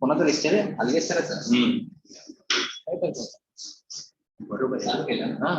कोणाचं लेक्चर आहे? आलिया सरांचं. काय करतो? बरोबर चालू केलं ना.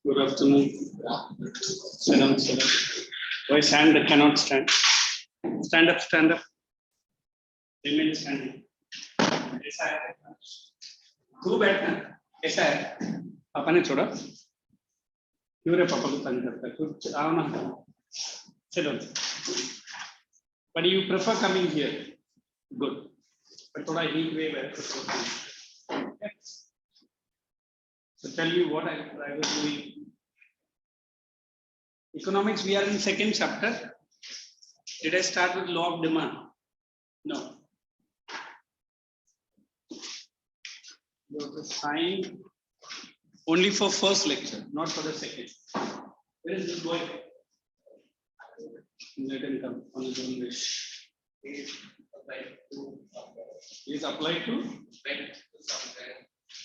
Good afternoon. Sit down, sit down. Why stand? Cannot stand. Stand up, stand up. Remain standing. ऐसा है. तू बैठना. ऐसा है. पापा ने छोड़ा. क्यों रे पापा को तंग करता है? कुछ आओ ना. Sit down. But you prefer coming here. Good. But थोड़ा heat wave है. So tell you what I was doing. Economics, we are in second chapter. Did I start with law of demand? No. You have to sign only for first lecture, not for the second. Where is this boy? Let him come on his own wish. He is applied to?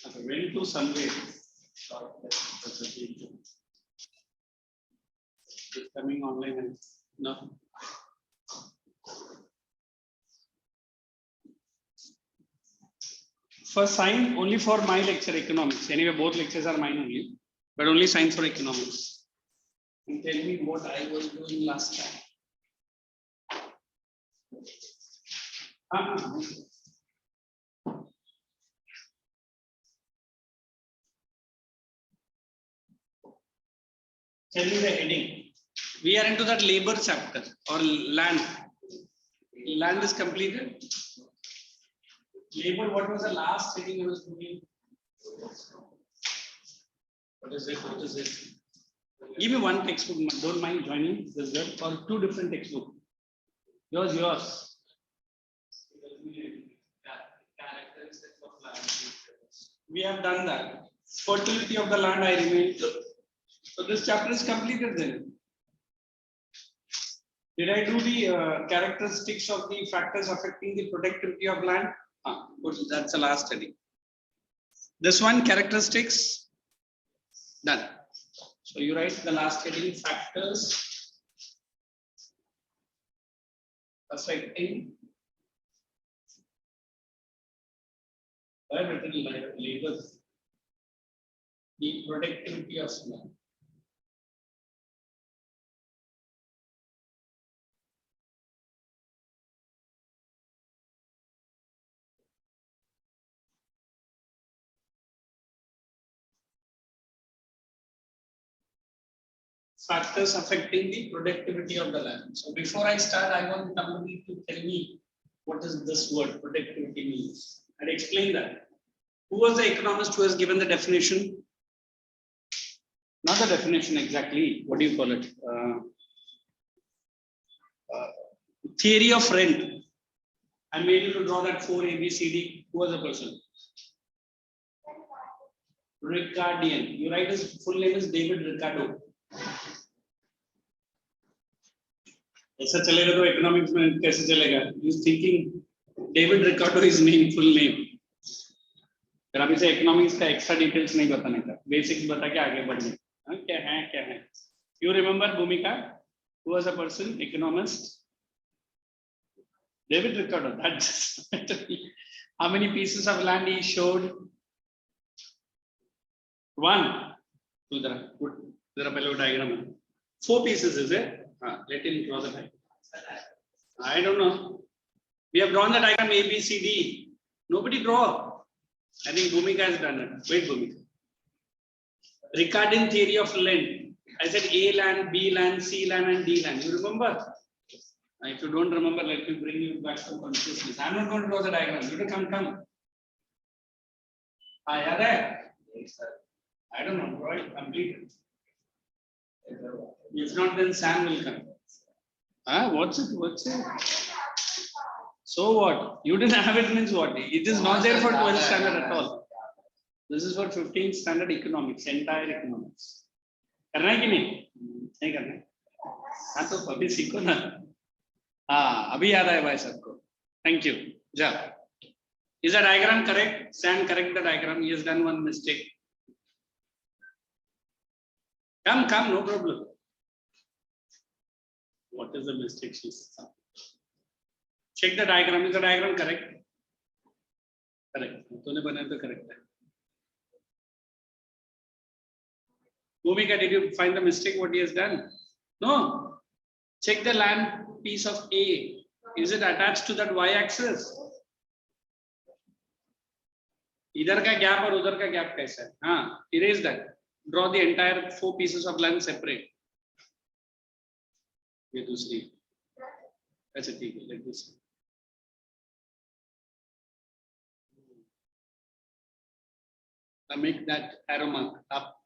Okay, went to somewhere. It's coming online and no. First sign only for my lecture economics. Anyway, both lectures are mine only, but only sign for economics. And tell me what I was doing last time. Tell me the heading. We are into that labor chapter or land. Land is completed. Labor, what was the last heading I was doing? What is it? What is it? Give me one textbook. Don't mind joining this girl or two different textbooks. Yours. We have done that. Fertility of the land, I remain. So this chapter is completed then. Did I do the characteristics of the factors affecting the productivity of land? Good. That's the last study. This one, characteristics, done. So you write the last heading, factors affecting labor, the productivity of land. Factors affecting the productivity of the land. So before I start, I want somebody to tell me what does this word productivity means. I'll explain that. Who was the economist who has given the definition? Not the definition exactly. What do you call it? Theory of rent. I made you to draw that 4 ABCD. Who was the person? Ricardian. You write his full name is David Ricardo. ऐसा चलेगा तो economics में कैसे चलेगा? He's thinking David Ricardo is name, full name. फिर अभी से economics का extra details नहीं बताने का, basics बता के आगे बढ़ने. क्या है? You remember Bhumika? Who was a person? Economist? David Ricardo. That's how many pieces of land he showed? 1. Diagram. 4 pieces, is it? Let him draw the diagram. I don't know. We have drawn the diagram A, B, C, D. Nobody draw. I think Bhumika has done it. Wait, Bhumika. Ricardian theory of land. I said A land, B land, C land, and D land. You remember? If you don't remember, let me bring you back to consciousness. I'm not going to draw the diagram. You come. Yes, sir. I don't know. Draw it. Complete it. If not, then Sam will come. What's it? So what? You didn't have it means what? It is not there for 12th standard at all. This is for 15th standard economics, entire economics. करना है कि नहीं करना है? हाँ तो अभी सीखो ना. अभी याद आया भाई सबको. Thank you. जा. Is the diagram correct? Sam, correct the diagram. He has done one mistake. Come, no problem. What is the mistake she said? Check the diagram. Is the diagram correct? Correct. तूने बनाया तो correct है. Bhumika, did you find the mistake? What he has done? No. Check the land piece of A. Is it attached to that y-axis? इधर का gap और उधर का gap कैसा है? Erase that. Draw the entire 4 pieces of land separate. ये दूसरी. ऐसे ठीक है. Like this. Now make that arrow mark up.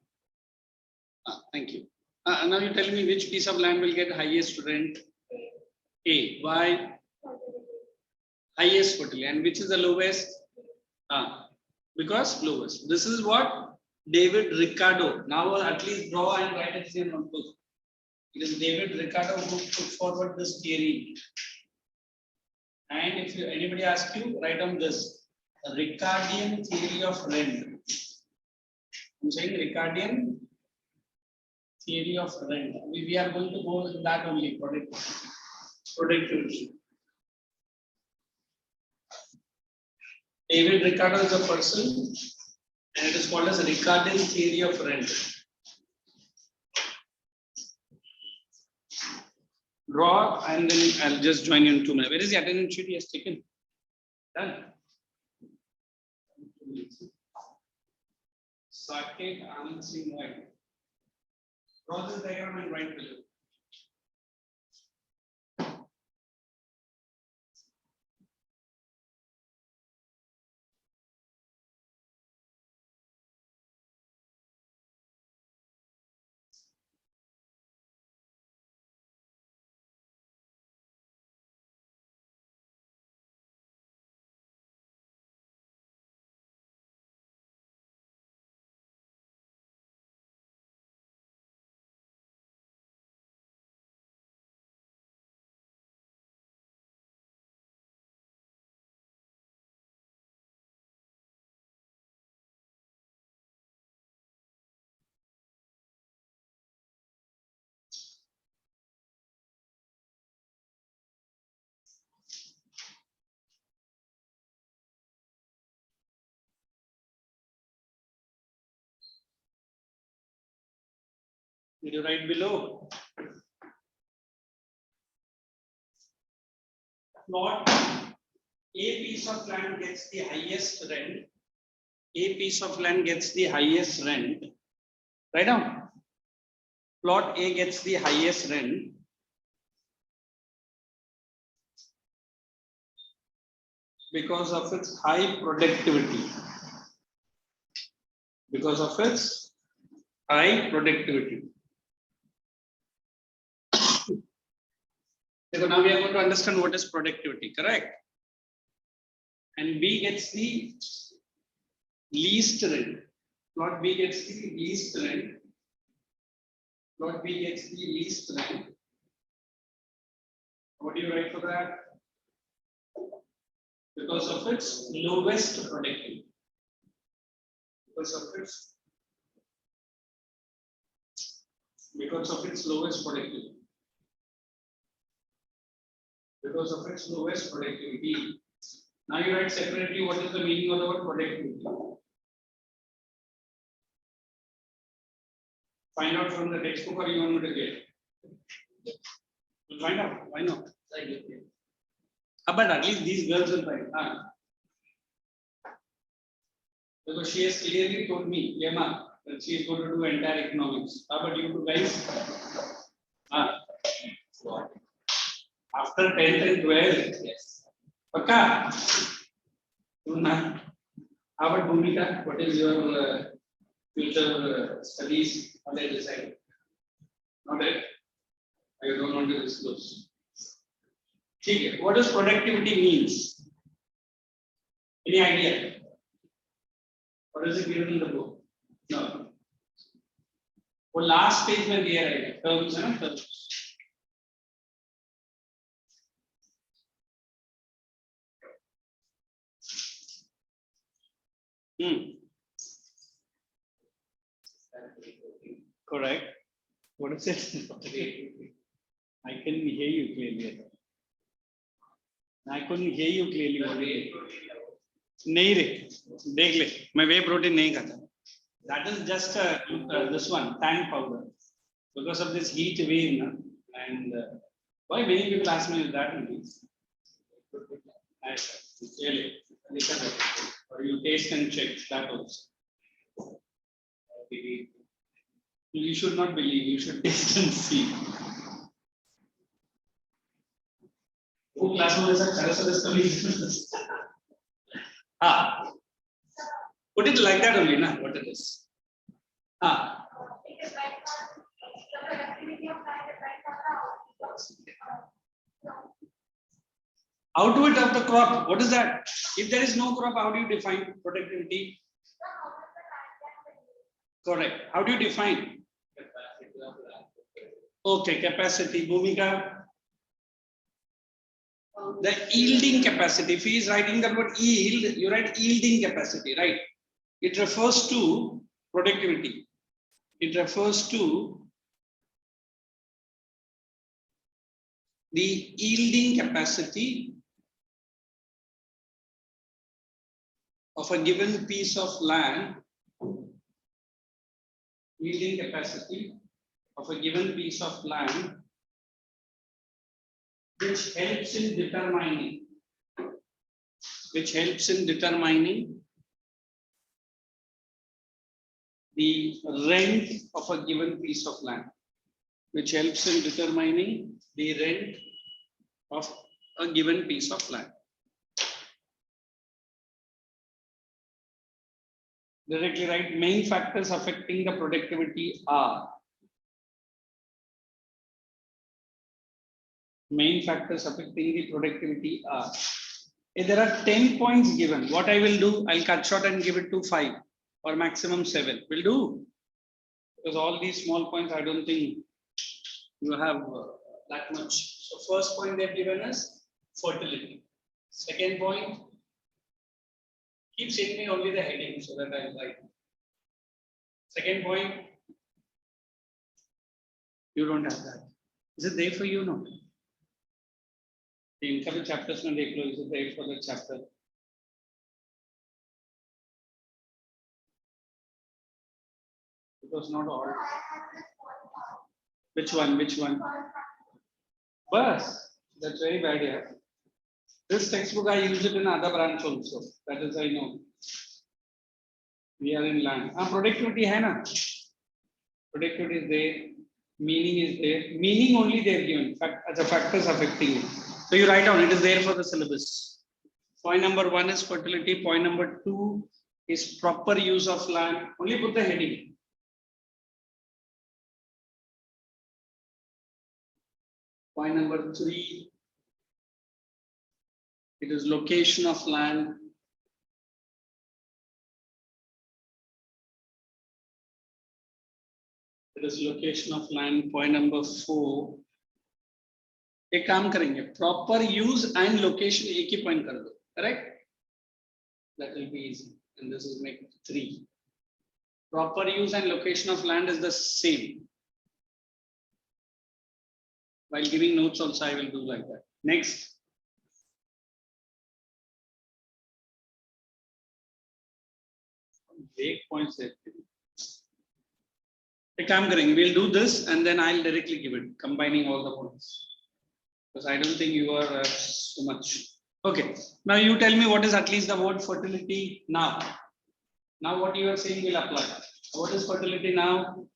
Thank you. Now you tell me which piece of land will get highest rent? A. Why? Highest fertility. And which is the lowest? Because lowest. This is what? David Ricardo. Now at least draw and write it in notebook. It is David Ricardo who put forward this theory. And if anybody asks you, write on this. Ricardian theory of rent. I'm saying Ricardian theory of rent. We are going to go in that only, productivity. David Ricardo is a person, and it is called as Ricardian theory of rent. Draw, and then I'll just join you in 2 minutes. Where is the attendance sheet he has taken? Done. Saket Anand Singh White. Draw this diagram and write below. Did you write below? Plot A piece of land gets the highest rent. A piece of land gets the highest rent. Write down. Plot A gets the highest rent because of its high productivity. Because of its high productivity. So now we are going to understand what is productivity, correct? And B gets the least rent. Plot B gets the least rent. Plot B gets the least rent. What do you write for that? Because of its lowest productivity. Because of its lowest productivity. Because of its lowest productivity. Now you write separately what is the meaning of the word productivity. Find out from the textbook or you want me to get? We'll find out. Why not? But at least these girls will find. Because she has clearly told me, Yema, that she is going to do entire economics. But you two guys, after 10th and 12th, yes. Paka. How about Bhumika? What is your future studies? What I decide? Not it. I don't want to disclose. Okay. What does productivity means? Any idea? What is it given in the book? No. Well, last page में दिया रहेगा terms है ना terms. Correct. What is it? I can hear you clearly. I couldn't hear you clearly. What is it? नहीं रे, देख ले, मैं whey protein नहीं खाता. That is just this one, tan powder. Because of this heat wave, and why many people ask me that only. Really, or you taste and check that also. You should not believe, you should taste and see. Who class में ऐसा put it like that only, na? What it is? Output of the crop. What is that? If there is no crop, how do you define productivity? Correct. How do you define? Okay, capacity. Bhumika. The yielding capacity. If he is writing the word yield, you write yielding capacity, right? It refers to productivity. It refers to the yielding capacity of a given piece of land. Yielding capacity of a given piece of land, which helps in determining the rent of a given piece of land, which helps in determining the rent of a given piece of land. Directly write, main factors affecting the productivity are. Main factors affecting the productivity are. If there are 10 points given, what I will do, I'll cut short and give it to 5 or maximum 7. Will do. Because all these small points, I don't think you have that much. So first point they've given us fertility. Second point, keep sending me only the heading so that I'll write. Second point, you don't have that. Is it there for you? No. In couple chapters, is it there for the chapter? It was not all. Which one? Which one? Bus. That's very bad, yeah. This textbook I use it in other branch also. That is I know. We are in land. Productivity hai na? Productivity is there. Meaning is there. Meaning only they have given. As a factors affecting it. So you write down. It is there for the syllabus. Point number 1 is fertility. Point number 2 is proper use of land. Only put the heading. Point number 3. It is location of land. It is location of land. Point number 4. एक काम करेंगे. Proper use and location एक ही point कर दो. Correct? That will be easy. And this is make 3. Proper use and location of land is the same. While giving notes also I will do like that. Next. Vague points there. A काम करेंगे. We'll do this and then I'll directly give it, combining all the points. Because I don't think you are so much. Okay. Now you tell me what is at least the word fertility now. Now what you are saying will apply. What is fertility now?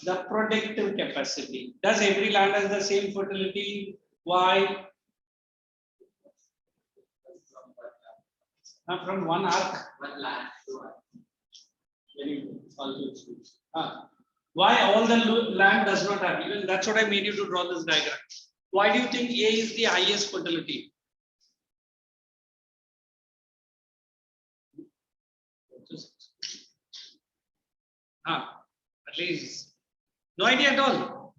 The productive capacity. Does every land has the same fertility? Why? From one arc. One land. Very good. Why all the land does not have? Even that's what I made you to draw this diagram. Why do you think A is the highest fertility? At least no idea at all.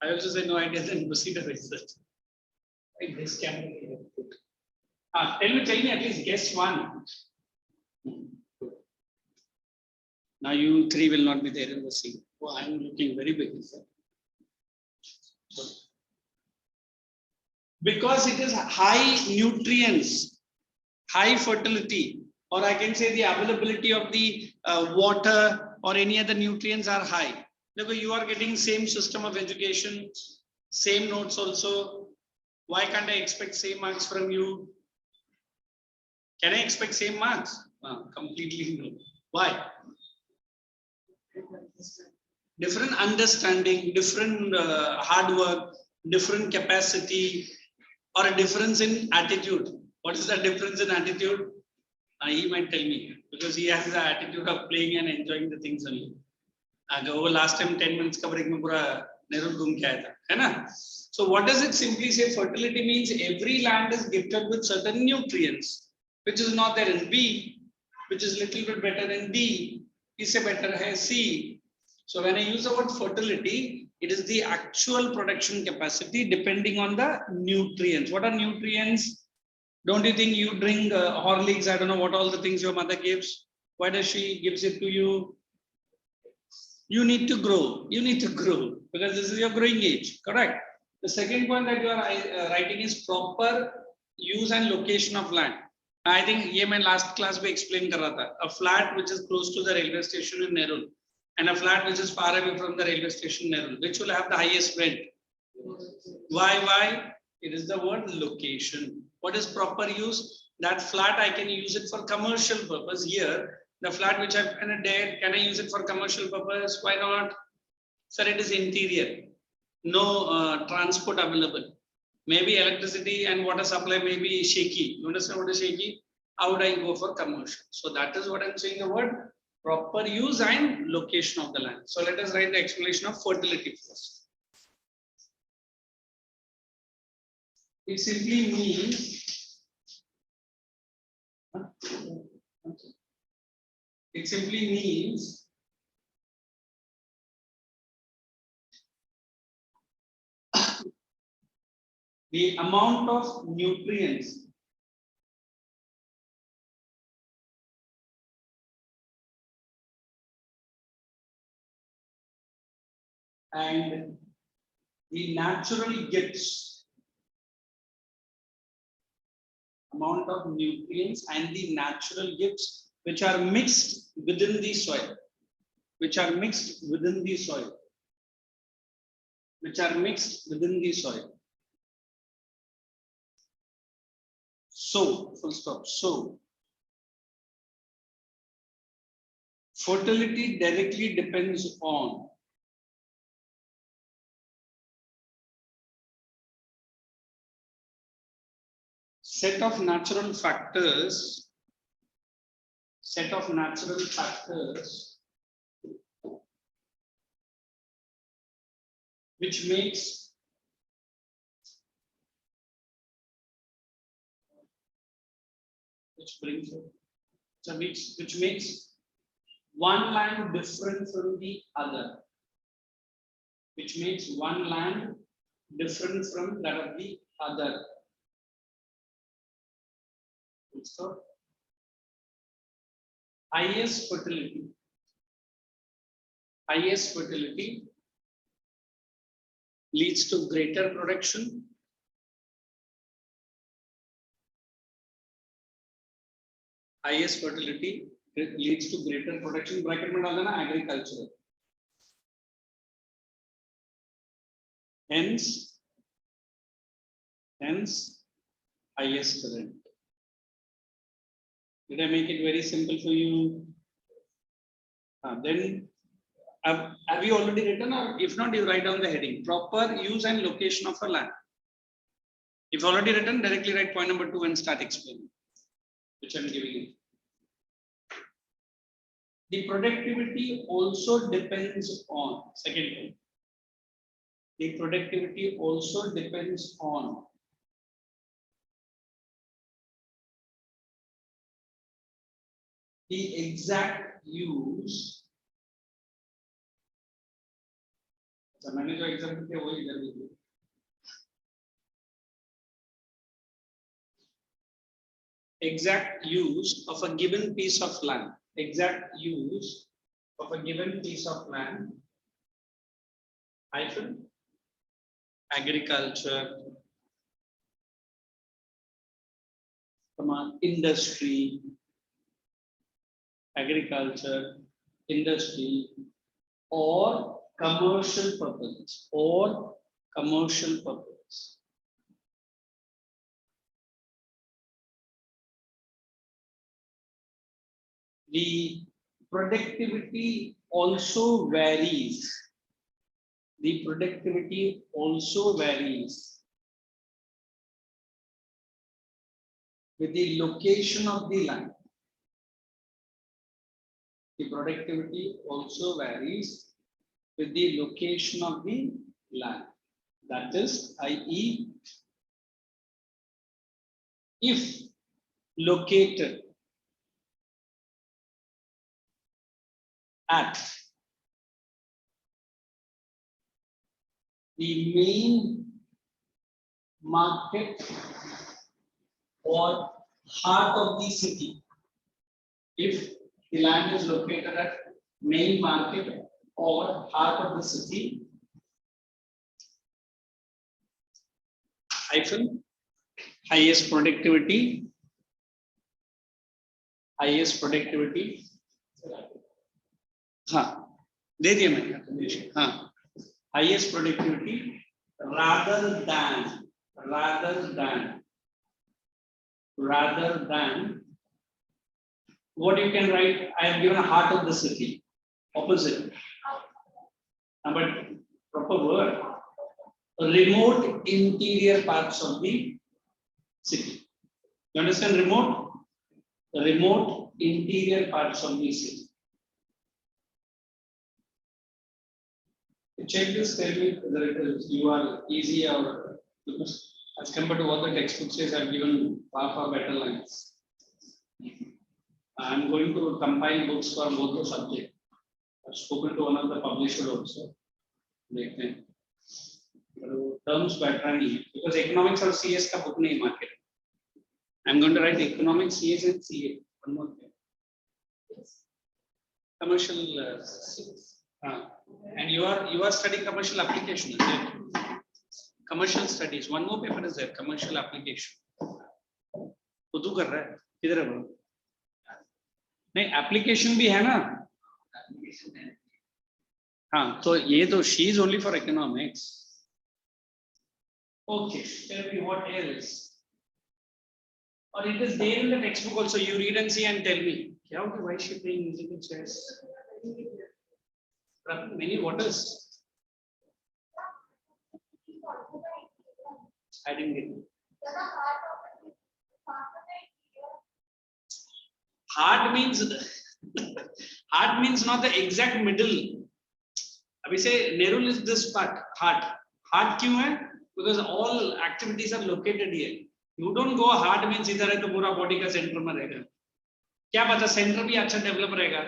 I also say no idea, then proceed to research. Like this camera. Tell me at least guess one. Now you 3 will not be there in the scene. Oh, I'm looking very big. Because it is high nutrients, high fertility, or I can say the availability of the water or any other nutrients are high. Therefore, you are getting same system of education, same notes also. Why can't I expect same marks from you? Can I expect same marks? Completely no. Why? Different understanding, different hard work, different capacity, or a difference in attitude. What is the difference in attitude? He might tell me, because he has the attitude of playing and enjoying the things only. Over last time 10 minutes ka break mein pura Nehru ghum ke aaya tha, hai na? So what does it simply say? Fertility means every land is gifted with certain nutrients, which is not there in B, which is little bit better in D, isse better hai C. So when I use the word fertility, it is the actual production capacity depending on the nutrients. What are nutrients? Don't you think you drink Horlicks? I don't know what all the things your mother gives. Why does she gives it to you? You need to grow. You need to grow because this is your growing age. Correct. The second point that you are writing is proper use and location of land. I think ye main last class mein explain kar raha tha. A flat which is close to the railway station in Nerul and a flat which is far away from the railway station Nerul, which will have the highest rent? Why? It is the word location. What is proper use? That flat I can use it for commercial purpose. Here, the flat which I've kind of dead, can I use it for commercial purpose? Why not? Sir, it is interior. No transport available. Maybe electricity and water supply may be shaky. You understand what is shaky? How would I go for commercial? So that is what I'm saying, the word proper use and location of the land. So let us write the explanation of fertility first. It simply means the amount of nutrients and the natural gifts, amount of nutrients and the natural gifts which are mixed within the soil, which are mixed within the soil. So, full stop. So, fertility directly depends on set of natural factors which makes which makes one land different from the other, which makes one land different from that of the other. So, highest fertility leads to greater production. Highest fertility leads to greater production. Bracket में डाल देना agriculture. Hence highest current. Did I make it very simple for you? Then have you already written, or if not, you write down the heading: proper use and location of a land. If already written, directly write point number 2 and start explaining, which I'm giving you. The productivity also depends on, second point. The productivity also depends on the exact use. The manager example के वही कर दीजिए. Exact use of a given piece of land. Exact use of a given piece of land. Hyphen agriculture, industry, agriculture, industry, or commercial purpose, The productivity also varies. The productivity also varies with the location of the land. The productivity also varies with the location of the land. That is, i.e., if located at the main market or heart of the city, if the land is located at main market or heart of the city, hyphen highest productivity, हाँ दे दिया मैंने, हाँ highest productivity rather than what you can write. I have given a heart of the city, opposite, but proper word, remote interior parts of the city. You understand remote? Remote interior parts of the city. Check this, tell me whether it is you are easy or, because as compared to what the textbook says, I have given far better lines. I am going to compile books for both the subjects. I have spoken to one of the publishers also. Terms better because economics or CS ka book nahi market. I am going to write economics, CS and CA. One more thing. Commercial. And you are studying commercial application, is it? Commercial studies. One more paper is there, commercial application. तो तू कर रहा है किधर है वो? नहीं application भी है ना? हाँ तो ये तो she is only for economics. Okay, tell me what else. Or it is there in the textbook also. You read and see and tell me. Why is she playing musical chairs? Many waters. I didn't get it. Heart means heart means not the exact middle. Abhi say nerule is this part, heart. Heart क्यों है? Because all activities are located here. You don't go heart means इधर है तो पूरा body का center में रहेगा. क्या पता center भी अच्छा develop रहेगा.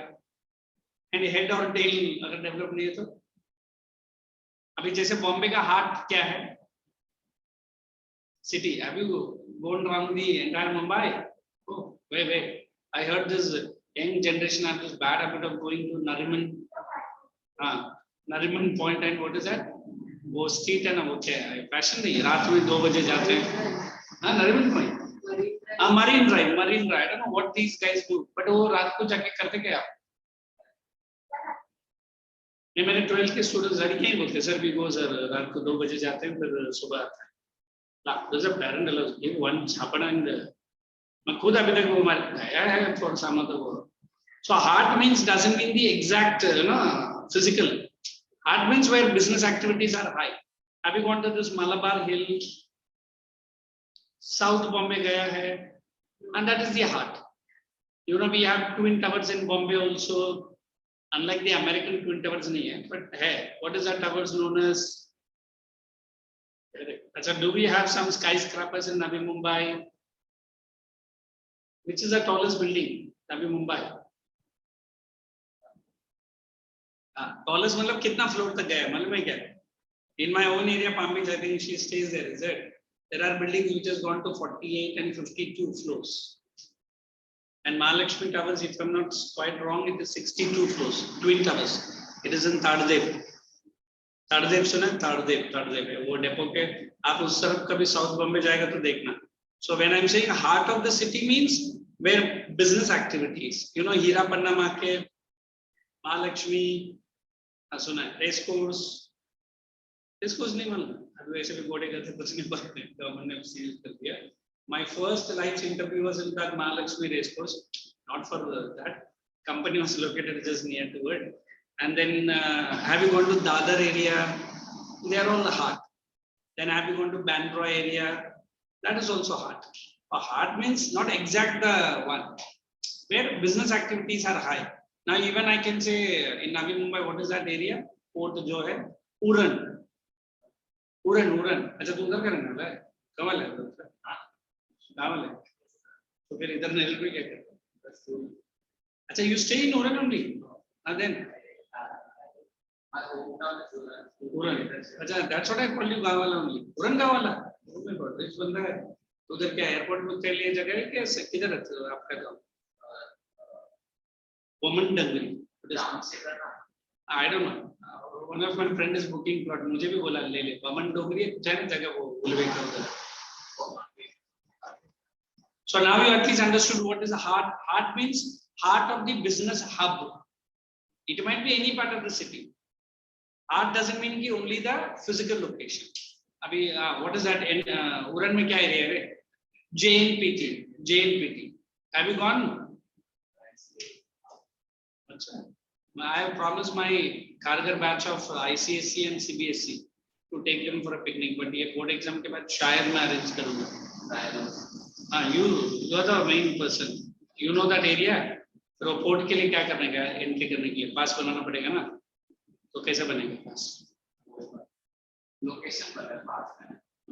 And head और tail अगर develop नहीं है तो अभी जैसे बॉम्बे का heart क्या है? City. Have you gone around the entire Mumbai? Oh, wait. I heard this young generation have this bad habit of going to Nariman Point and what is that? वो street है ना वो क्या है? Fashion नहीं रात में 2 बजे जाते हैं. हाँ Nariman Point. Marine Drive. I don't know what these guys do, but वो रात को जाके करते क्या? ये मेरे 12th के students लड़के ही बोलते सर we go सर रात को 2 बजे जाते हैं फिर सुबह आते हैं. There's a parent allows give once happened and मैं खुद अभी तक वो गया है थोड़ा सा मतलब. So heart means doesn't mean the exact physical. Heart means where business activities are high. Have you gone to this Malabar Hill? South Bombay gaya hai, and that is the heart. We have twin towers in Bombay also. Unlike the American twin towers nahi hai, but hey, what is that towers known as? So do we have some skyscrapers in Navi Mumbai? Which is the tallest building? Navi Mumbai. Tallest मतलब कितना floor तक गया? मालूम है क्या? In my own area, Palm Beach, I think she stays there. Is it? There are buildings which has gone to 48 and 52 floors. And Mahalakshmi Towers, if I'm not quite wrong, it is 62 floors. Twin towers. It is in Tardeb. Tardeb सुना? Tardeb है. वो depot के आप उस तरफ कभी South Bombay जाएगा तो देखना. So when I'm saying heart of the city means where business activities. Hira Panna Market, Mahalakshmi, सुना है. Race course नहीं मालूम. अभी वैसे भी बोर्ड करते कुछ नहीं पता है. गवर्नमेंट ने सील कर दिया. My first live interview was in that Mahalakshmi race course. Not for that. Company was located just near to it. And then have you gone to Dadar area? They are all heart. Then have you gone to Bandra area? That is also heart. A heart means not exact the one. Where business activities are high. Now even I can say in Navi Mumbai, what is that area? Port जो है Uran. अच्छा तू उधर का रहने वाला है? कमल है उधर? कमल है. तो फिर इधर नेल पे क्या करते हैं? अच्छा you stay in Uran only? And then Uran. अच्छा that's what I call you गाँव वाला only. Uran गाँव वाला. उनमें बहुत रिच बंदा है. उधर क्या एयरपोर्ट के लिए जगह है क्या? किधर रहते हो आपका गाँव? Woman Dangri. I don't know. One of my friend is booking plot. मुझे भी बोला ले ले. Woman Dangri जाने जगह वो उलवे का उधर. So now you at least understood what is a heart. Heart means heart of the business hub. It might be any part of the city. Heart doesn't mean कि only the physical location. अभी what is that? उरन में क्या area है? JNPT. Have you gone? I have promised my Kargar batch of ICSE and CBSE to take them for a picnic, but ये board exam के बाद शायद मैं arrange करूँगा. You are the main person. You know that area. फिर वो port के लिए क्या करने का? Entry करने के लिए pass बनाना पड़ेगा ना? तो कैसे बनेगा pass?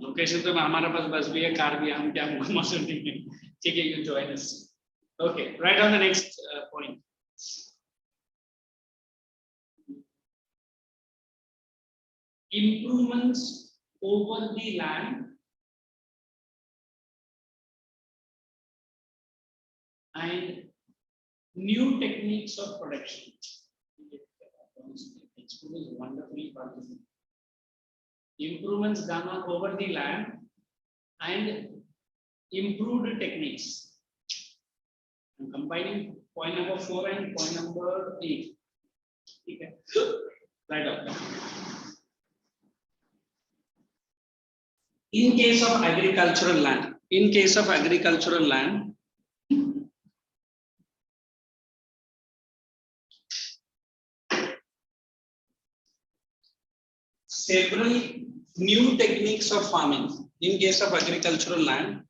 Location तो हमारा पास बस भी है, कार भी है, हम क्या घुमा सकते हैं? ठीक है, you join us. Okay, right on the next point. Improvements over the land and new techniques of production. Wonderfully participated. Improvements done over the land and improved techniques. I'm combining point number 4 and point number 8. Okay. Right up. In case of agricultural land, several new techniques of farming. In case of agricultural land,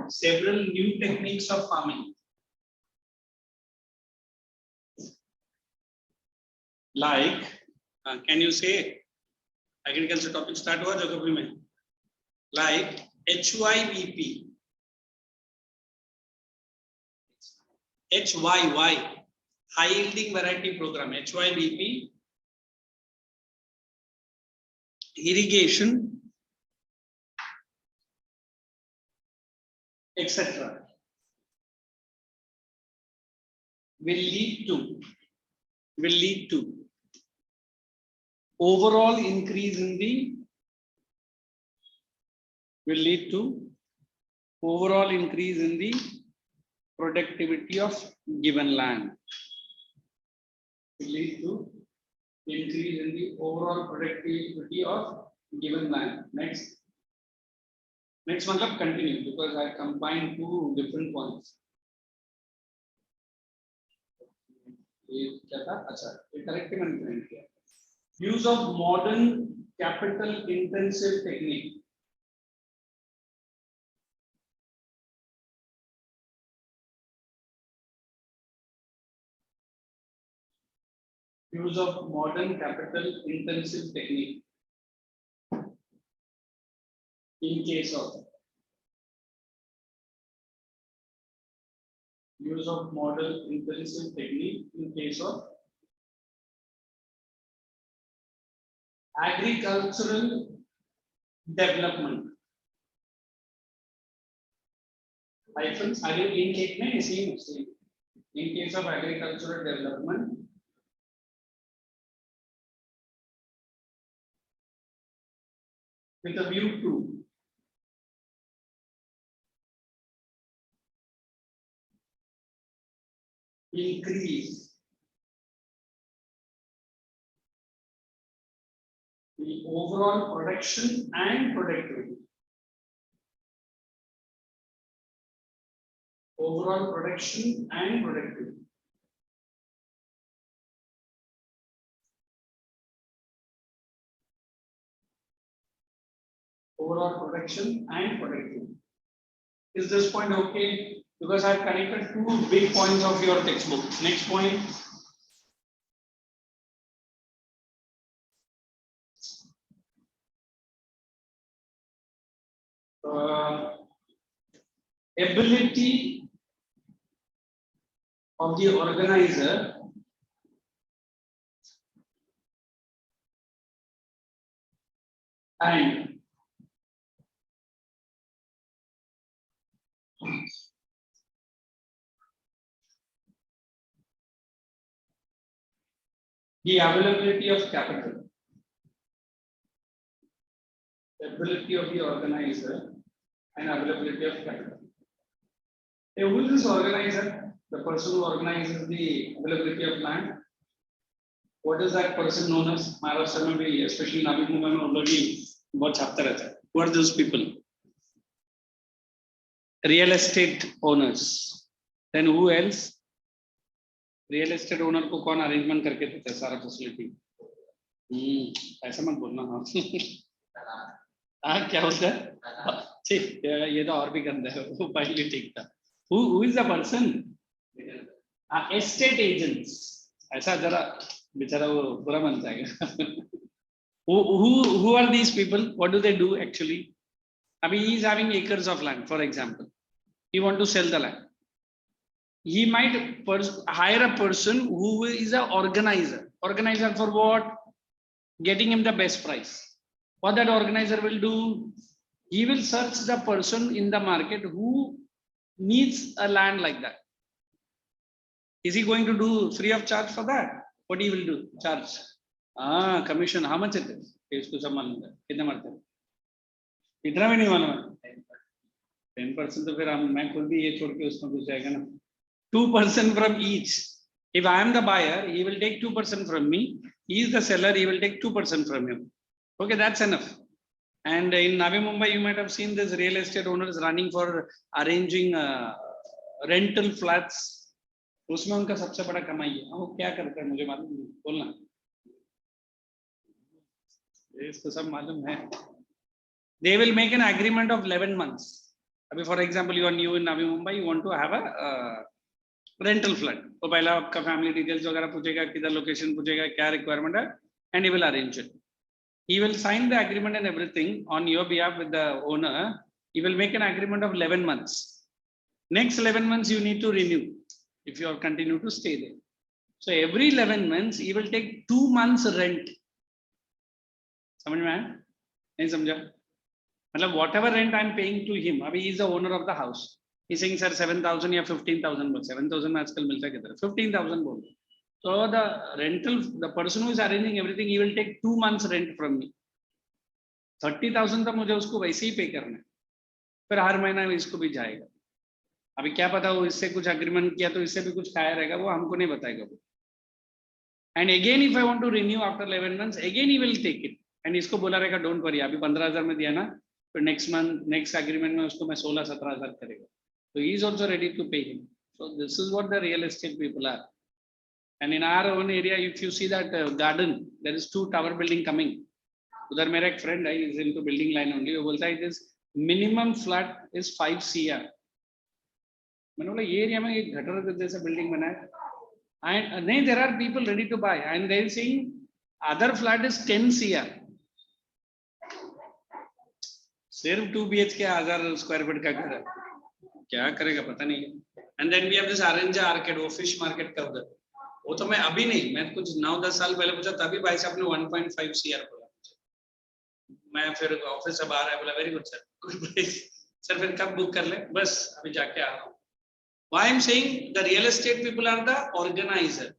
several new techniques of farming, like can you say agriculture topic start हुआ geography में, like HYVP, high yielding variety program, HYVP, irrigation, etc. will lead to overall increase in the productivity of given land. Will lead to increase in the overall productivity of given land. Next matlab continue, because I combined two different points. ये क्या था? अच्छा, ये corrective मैंने find किया. Use of modern capital intensive technique. Use of modern capital intensive technique in case of use of model intensive technique in case of agricultural development. Hyphens again in case में same. In case of agricultural development, with a view to increase the overall production and productivity. Overall production and productivity. Overall production and productivity. Is this point okay? Because I have connected two big points of your textbook. Next point. Ability of the organizer and the availability of capital. Ability of the organizer and availability of capital. Hey, who is this organizer? The person who organizes the availability of land. What is that person known as? Maharashtra में भी, especially Navi Mumbai में already बहुत छापता रहता है. Who are those people? Real estate owners. Then who else? Real estate owner को कौन arrangement करके देता है सारा facility? ऐसा मत बोलना हाँ. क्या होता है? ठीक, ये तो और भी गंदा है. वो पहले ठीक था. Who is the person? Estate agents. ऐसा जरा बेचारा वो बुरा मन जाएगा. Who are these people? What do they do actually? I mean, he is having acres of land, for example. He want to sell the land. He might hire a person who is an organizer. Organizer for what? Getting him the best price. What that organizer will do? He will search the person in the market who needs a land like that. Is he going to do free of charge for that? What he will do? Charge. Commission. How much it is? इसको सम्मान कितना मरते हैं? इतना भी नहीं मालूम. 10% तो फिर मैं खुद भी ये छोड़ के उसमें घुस जाएगा ना. 2% from each. If I am the buyer, he will take 2% from me. He is the seller. He will take 2% from him. Okay, that's enough. And in Navi Mumbai, you might have seen this real estate owners running for arranging rental flats. उसमें उनका सबसे बड़ा कमाई है. वो क्या करते हैं मुझे मालूम नहीं, बोलना. इसको सब मालूम है. They will make an agreement of 11 months. अभी for example, you are new in Navi Mumbai, you want to have a rental flat. तो पहला आपका family details वगैरह पूछेगा, किधर location पूछेगा, क्या requirement है, and he will arrange it. He will sign the agreement and everything on your behalf with the owner. He will make an agreement of 11 months. Next 11 months you need to renew if you are continue to stay there. So every 11 months he will take 2 months rent. समझ में आया? नहीं समझा? मतलब whatever rent I am paying to him, अभी he is the owner of the house. He is saying sir 7,000 या 15,000 बोल. 7,000 में आजकल मिलता है किधर? 15,000 बोल. So the rental, the person who is arranging everything, he will take 2 months rent from me. 30,000 तो मुझे उसको वैसे ही पे करना है. फिर हर महीना इसको भी जाएगा. अभी क्या पता वो इससे कुछ agreement किया तो इससे भी कुछ खाया रहेगा, वो हमको नहीं बताएगा वो. And again if I want to renew after 11 months, again he will take it. And इसको बोला रहेगा don't worry, अभी 15,000 में दिया ना, फिर next month next agreement में उसको मैं 16-17,000 करेगा. So he is also ready to pay him. So this is what the real estate people are. And in our own area, if you see that garden, there is 2 tower building coming. उधर मेरा एक friend है, is into building line only. वो बोलता है this minimum flat is 5 CR. मैंने बोला ये एरिया में एक घटर जैसा बिल्डिंग बना है. And नहीं, there are people ready to buy, and they are saying other flat is 10 CR. सिर्फ 2 BHK 1000 स्क्वायर फीट का घर है. क्या करेगा पता नहीं. And then we have this Aranja Arcade, वो fish market का उधर. वो तो मैं अभी नहीं, मैं कुछ 9-10 साल पहले पूछा, तभी भाई साहब ने 1.5 CR बोला. मैं फिर ऑफिस से बाहर आया, बोला very good sir, good price sir, फिर कब बुक कर ले, बस अभी जाके आ रहा हूँ. Why I am saying the real estate people are the organizer.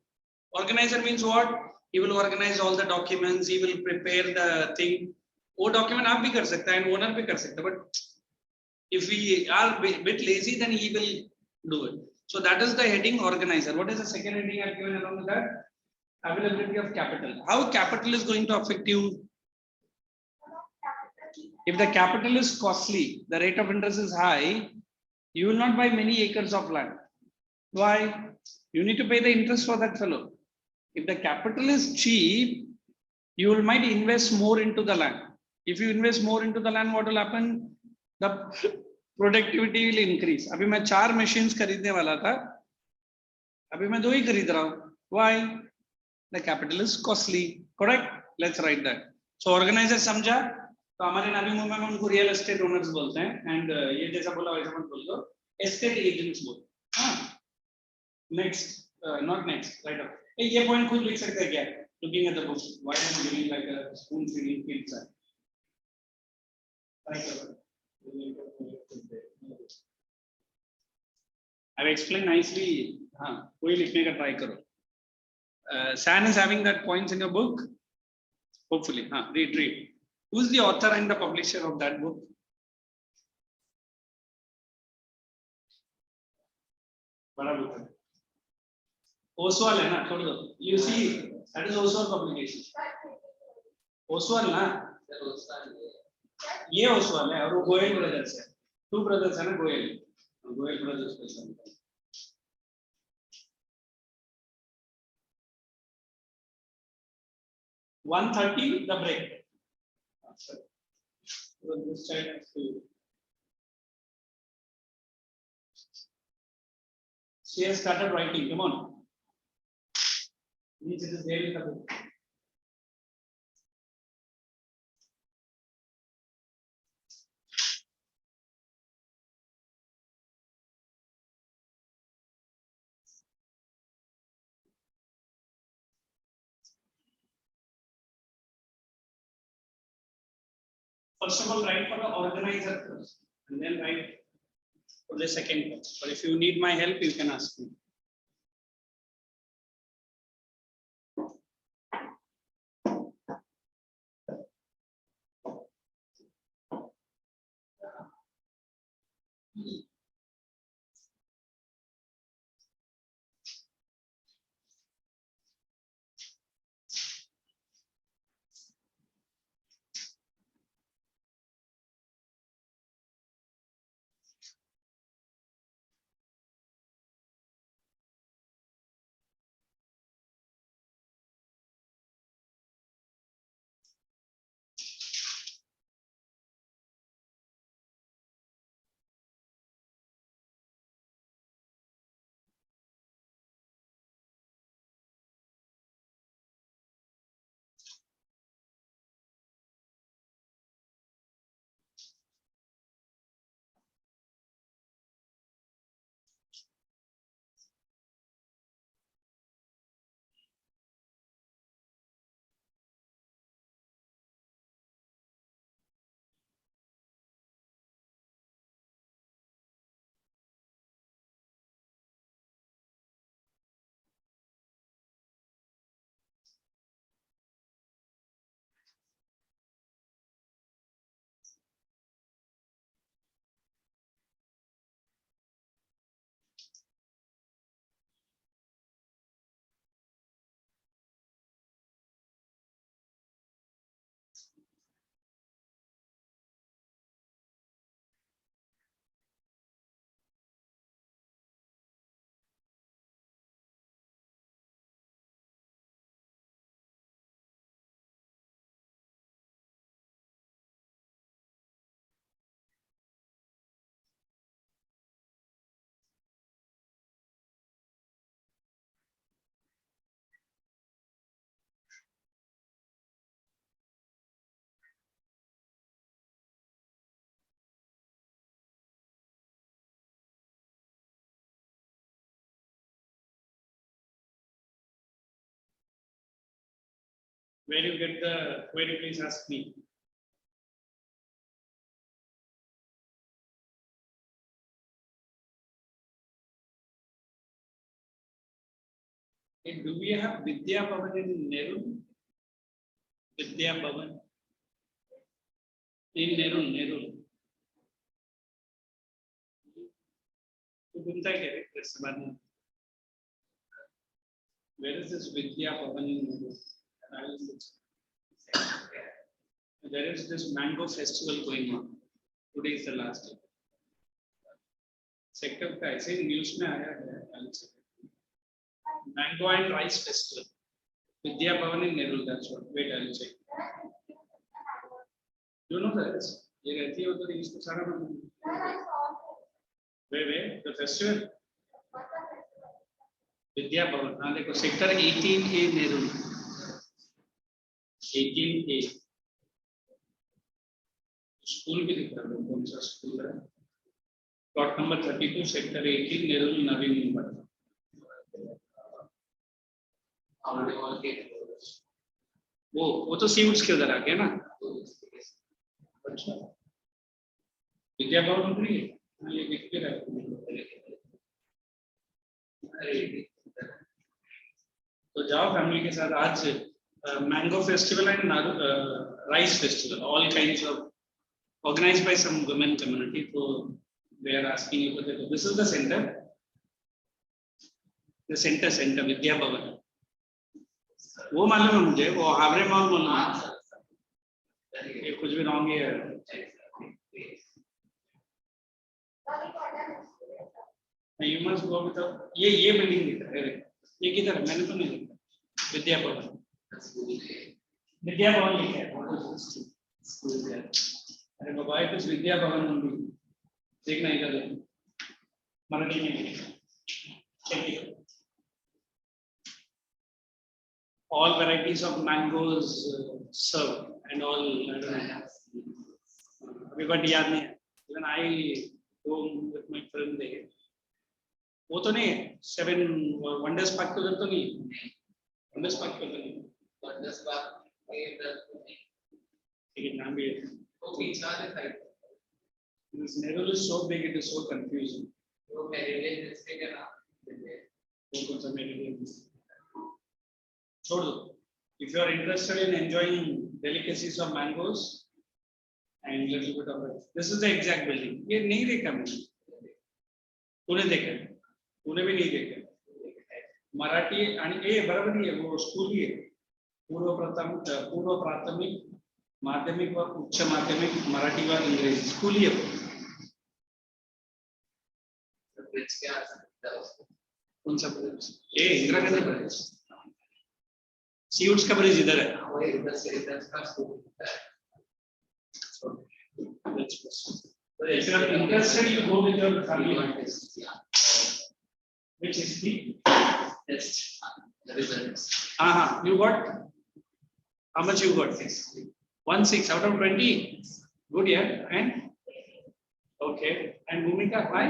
Organizer means what? He will organize all the documents, he will prepare the thing. वो document आप भी कर सकता है, owner भी कर सकता है, but if we are bit lazy, then he will do it. So that is the heading, organizer. What is the second heading I have given along with that? Availability of capital. How capital is going to affect you? If the capital is costly, the rate of interest is high, you will not buy many acres of land. Why? You need to pay the interest for that fellow. If the capital is cheap, you will might invest more into the land. If you invest more into the land, what will happen? The productivity will increase. अभी मैं 4 machines खरीदने वाला था, अभी मैं 2 ही खरीद रहा हूँ. Why? The capital is costly. Correct? Let's write that. So organizer समझा? तो हमारे नवी मुंबई में उनको रियल एस्टेट ओनर्स बोलते हैं. एंड ये जैसा बोला वैसा मत बोल दो, एस्टेट एजेंट्स बोल. हाँ, next not next, right up. ये पॉइंट खुद लिख सकते हैं क्या? Looking at the book, why am giving like a spoon feeding kids. I have explain nicely. हाँ, कोई लिखने का ट्राई करो. San is having that points in your book, hopefully. हाँ, read. Who is the author and the publisher of that book? बड़ा book है. Oswald है ना, छोड़ दो. You see, that is Oswald publication. Oswald ना, ये Oswald है और वो गोयल brothers है. 2 brothers है ना, Goyal brothers person. $1:30 the break. So this child has to. She has started writing. Come on. Means it is there in the book. First of all, write for the organizer first, and then write for the second part. But if you need my help, you can ask me. Where you get the query, please ask me. Do we have Vidya Bhavan in Nehru? Vidya Bhavan in Nehru. Where is this Vidya Bhavan in Nehru? There is this mango festival going on. Today is the last day. Sector का ऐसे news में आया है. Mango and rice festival. Vidya Bhavan in Nehru. That's what. Wait, I'll check. You know that? ये रहती है उधर इसको सारा मतलब. Where the festival? Vidya Bhavan. हाँ देखो sector 18A Nehru. 18A. School भी दिख रहा है कौन सा स्कूल है? Plot number 32, sector 18, Nehru, Navi Mumbai. वो तो सीट्स के उधर आ गया ना. अच्छा विद्या भवन उतरी है. ये दिख के रहा है. तो जाओ फैमिली के साथ. आज mango festival and rice festival, all kinds of organized by some women community. So they are asking you to. This is the center. The center Vidya Bhavan. वो मालूम है मुझे. वो हावड़े मॉल मालूम है. ये कुछ भी रॉन्ग है. You must go with the. ये बिल्डिंग दिख रहा है. ये किधर है? मैंने तो नहीं देखा. विद्या भवन. विद्या भवन लिखा है. अरे बाबा it is Vidya Bhavan only. देखना इधर. मराठी में. Check it. All varieties of mangoes served and all. I don't know. Everybody याद नहीं है. Even I go with my friend there. वो तो नहीं है. 7 Wonders Park तो उधर तो नहीं. Wonders Park तो नहीं. Wonders Park ये इधर तो नहीं. ठीक है नाम भी है. Okay, this Nehru is so big, it is so confusing. If you are interested in enjoying delicacies of mangoes and little bit of it, this is the exact building. ये नहीं देखा मैंने. तूने देखा? तूने भी नहीं देखा. मराठी आणि ये बराबर नहीं है. वो स्कूल ही है. पूर्व प्राथमिक माध्यमिक और उच्च माध्यमिक मराठी व इंग्लिश स्कूल ही है. कौन सा ब्रिज? ये इंदिरा गांधी ब्रिज. सीट्स का ब्रिज इधर है. If you are interested, you go with your family. Which is the test? You got? How much you got? 16 out of 20. Good, yeah. And okay. And Bhumika, why?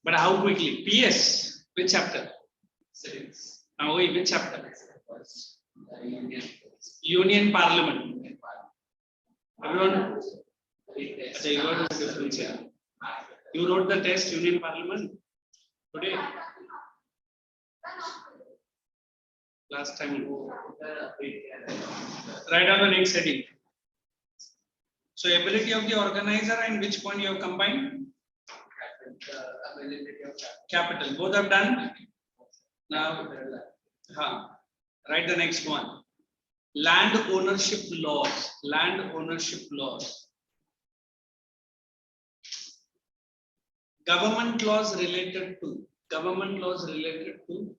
But how quickly? PS. Which chapter? Now, which chapter? Union Parliament. Everyone? You got the difference here. You wrote the test Union Parliament today. Last time. Write down the next heading. So ability of the organizer and which point you have combined? Capital. Both have done. Now, write the next one. Land ownership laws. Land ownership laws. Government laws related to. Government laws related to.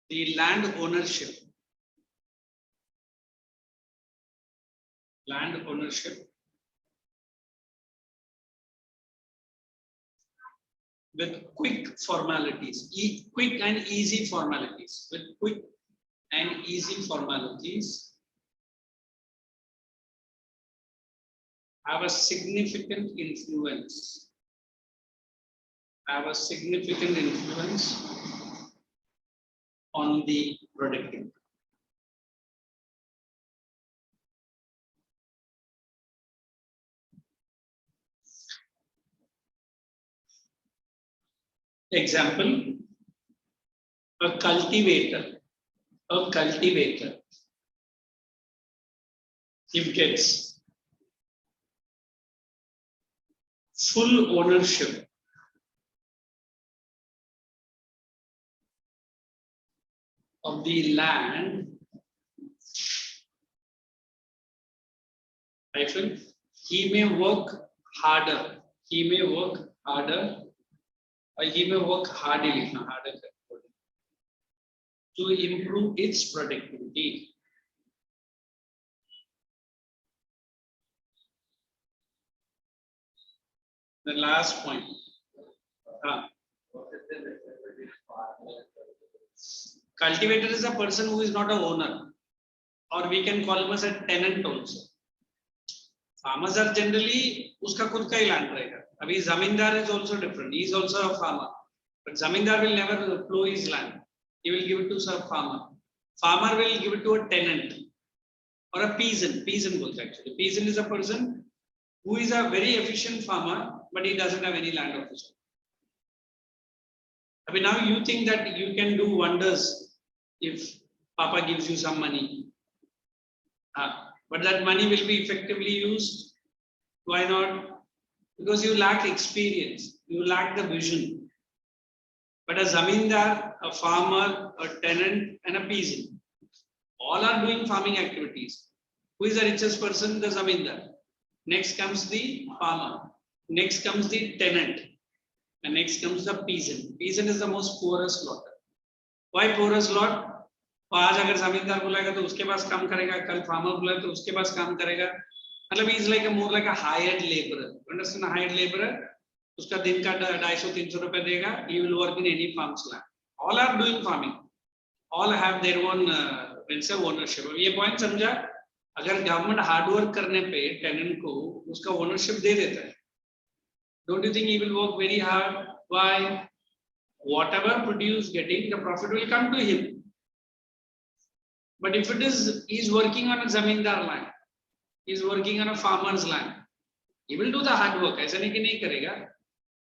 The land ownership. Land ownership with quick formalities, quick and easy formalities, with quick and easy formalities have a significant influence. Have a significant influence on the productivity. Example, a cultivator, if gets full ownership of the land, he may work harder, or he may work hardly to improve its productivity. The last point. Cultivator is a person who is not an owner, or we can call him as a tenant also. Farmers are generally uska khud ka hi land rahega. Abhi zamindar is also different. He is also a farmer, but zamindar will never plow his land. He will give it to some farmer. Farmer will give it to a tenant or a peasant. Peasant bolte actually. Peasant is a person who is a very efficient farmer, but he doesn't have any land of his own. I mean, now you think that you can do wonders if Papa gives you some money. But that money will be effectively used. Why not? Because you lack experience, you lack the vision. But a zamindar, a farmer, a tenant, and a peasant, all are doing farming activities. Who is the richest person? The zamindar. Next comes the farmer. Next comes the tenant. And next comes the peasant. Peasant is the most poorest lot. Why poorest lot? आज अगर जमींदार बुलाएगा तो उसके पास काम करेगा, कल farmer बुलाएगा तो उसके पास काम करेगा. मतलब he is like a more like a hired laborer. Understand? A hired laborer, उसका दिन का 250-300 रुपए देगा. He will work in any farm's land. All are doing farming. All have their own ownership. ये point समझा? अगर government hard work करने पे tenant को उसका ownership दे देता है, don't you think he will work very hard? Why? Whatever produce getting, the profit will come to him. But if it is, he is working on a zamindar land, he is working on a farmer's land, he will do the hard work. ऐसा नहीं कि नहीं करेगा,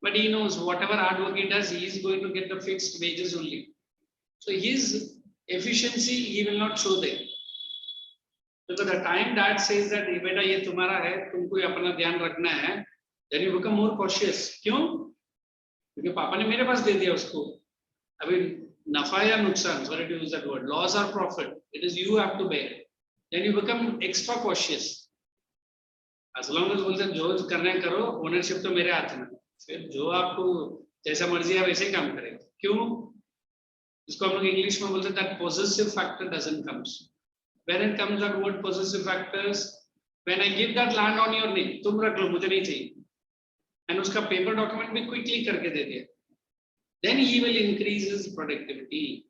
but he knows whatever hard work he does, he is going to get the fixed wages only. So his efficiency he will not show there. Because the time dad says that बेटा ये तुम्हारा है, तुमको ये अपना ध्यान रखना है, then you become more cautious. क्यों? क्योंकि पापा ने मेरे पास दे दिया उसको. अभी नफा या नुकसान, sorry to use that word, loss or profit, it is you have to bear. Then you become extra cautious. As long as बोलते जो करना है करो, ownership तो मेरे हाथ में. फिर जो आपको जैसा मर्जी है वैसे ही काम करेगा. क्यों? इसको हम लोग इंग्लिश में बोलते हैं that possessive factor doesn't come. When it comes that word possessive factors, when I give that land on your name, तुम रख लो, मुझे नहीं चाहिए, and उसका paper document भी quickly करके दे दिया, then he will increase his productivity.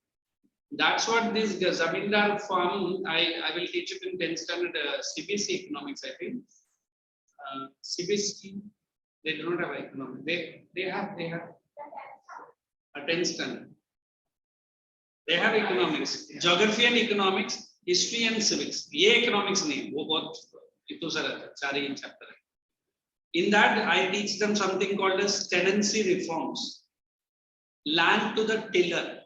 That's what this zamindar farm, I will teach it in 10th standard CBSE economics, I think. CBSE, they do not have economics. They have a 10th standard. They have economics, geography and economics, history and civics. ये economics नहीं, वो बहुत इतना सारा था, 4 chapter है. In that, I teach them something called as tenancy reforms. Land to the tiller.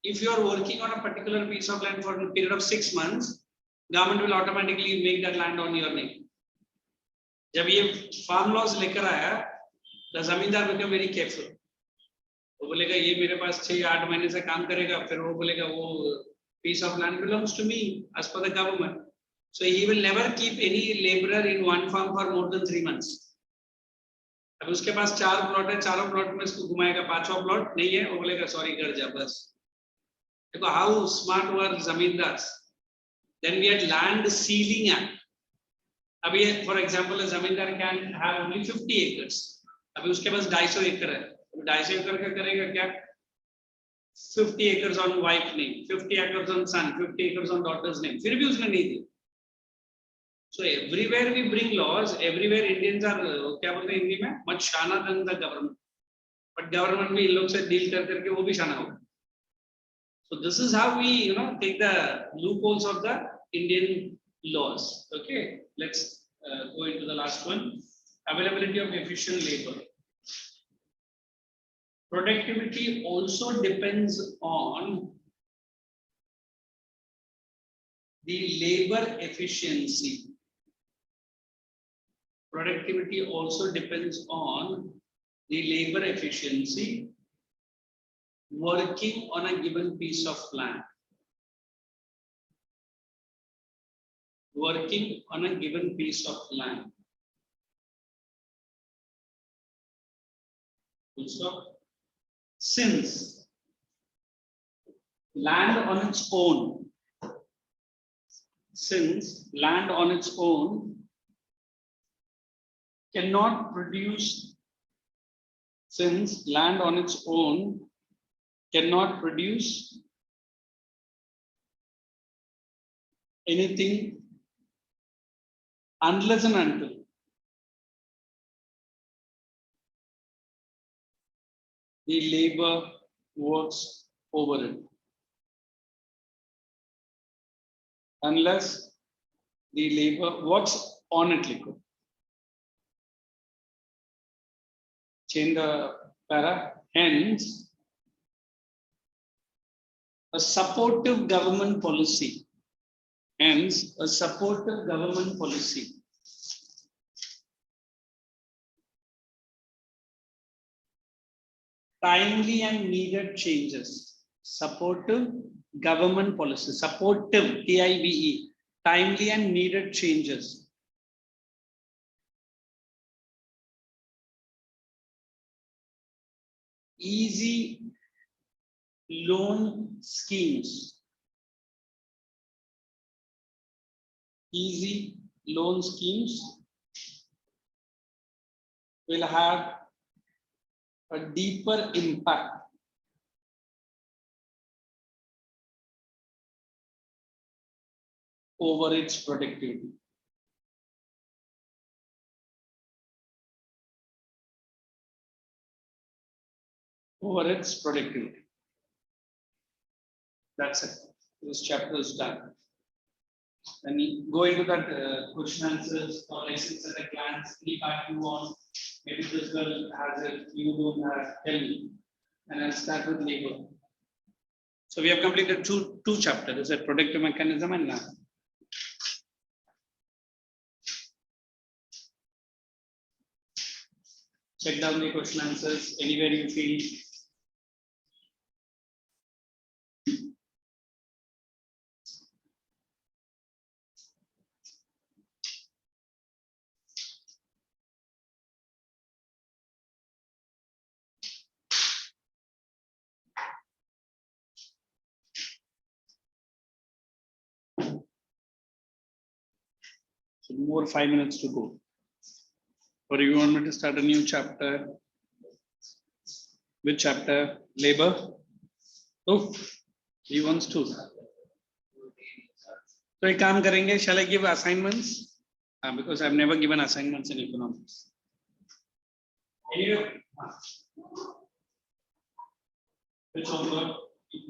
If you are working on a particular piece of land for a period of 6 months, government will automatically make that land on your name. जब ये farm laws लेकर आया, the zamindar became very careful. वो बोलेगा ये मेरे पास 6-8 महीने से काम करेगा, फिर वो बोलेगा वो piece of land belongs to me as per the government. So he will never keep any laborer in one farm for more than 3 months. अब उसके पास 4 प्लॉट है, चारों प्लॉट में इसको घुमाएगा, 5वां प्लॉट नहीं है, वो बोलेगा सॉरी घर जा बस. देखो how smart were zamindars. Then we had land sealing act. अभी for example a zamindar can have only 50 acres. अभी उसके पास 250 एकड़ है, 250 एकड़ का करेगा क्या? 50 acres on wife name, 50 acres on son, 50 acres on daughter's name. फिर भी उसने नहीं दी. So everywhere we bring laws, everywhere Indians are क्या बोलते हैं हिंदी में much शाना than the government. But government भी इन लोग से deal करके वो भी शाना होगा. So this is how we take the loopholes of the Indian laws. Okay, let's go into the last one. Availability of efficient labor. Productivity also depends on the labor efficiency. Productivity also depends on the labor efficiency working on a given piece of land. Working on a given piece of land. Full stop. Since land on its own, cannot produce, anything unless and until the labor works over it. Unless the labor works on it, liquid. Change the para. Hence, a supportive government policy. Timely and needed changes. Supportive government policy. Supportive, TIVE. Timely and needed changes. Easy loan schemes. Will have a deeper impact over its productivity. That's it. This chapter is done. Then you go into that question answers or lessons at a glance. Any part you want, maybe this girl has it, you don't have, tell me. And I'll start with labor. So we have completed two chapters, a productive mechanism and land. Check down the question answers anywhere you feel. So more 5 minutes to go. Or you want me to start a new chapter? Which chapter? Labor? Oh, he wants to. So I काम करेंगे. Shall I give assignments? Because I've never given assignments in economics. Anyway, which one?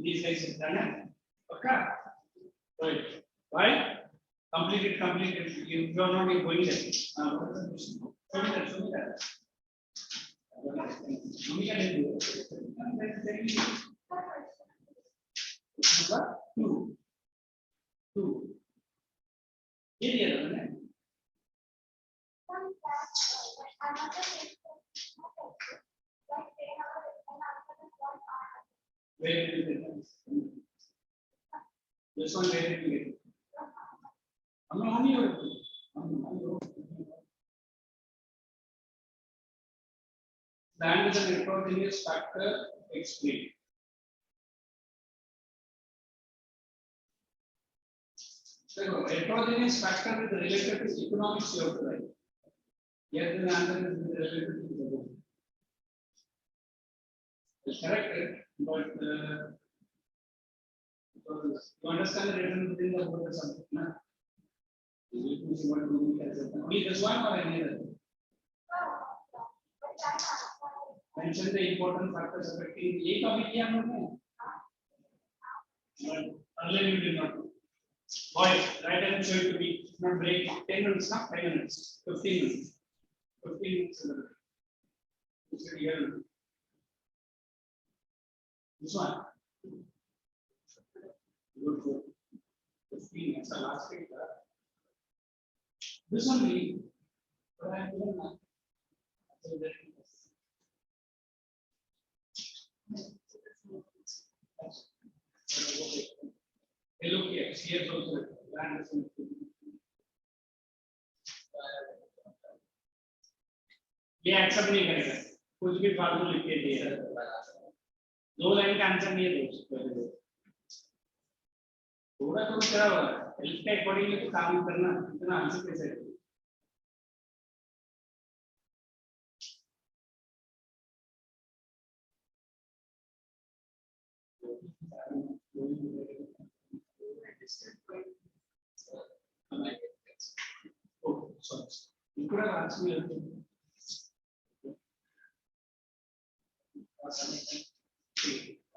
These guys is done. Okay. Right? Complete it. You are not going there. Show me that. Two. This one where did you get? Land is an heterogeneous factor. Explain. So heterogeneous factor with related to economics you have to write. Yet the answer is related to economics. It's correct, but you understand the difference between the both or something. Only this one or any other? Mention the important factors affecting a topic here. But earlier you did not. Boys, right and show it to me. Not break 10 minutes, not 5 minutes, 15 minutes. 15 minutes. This one. Good, good. 15, that's the last week. This one, we. But I don't know. So that hey, look here, CS also. ये accept नहीं करेगा कुछ भी फालतू लिख के दिया दो लाइन का आंसर नहीं है थोड़ा तो क्या होगा हेल्थ के अकॉर्डिंगली तो काम करना इतना आंसर कैसे है Oh, sorry. You could have asked me.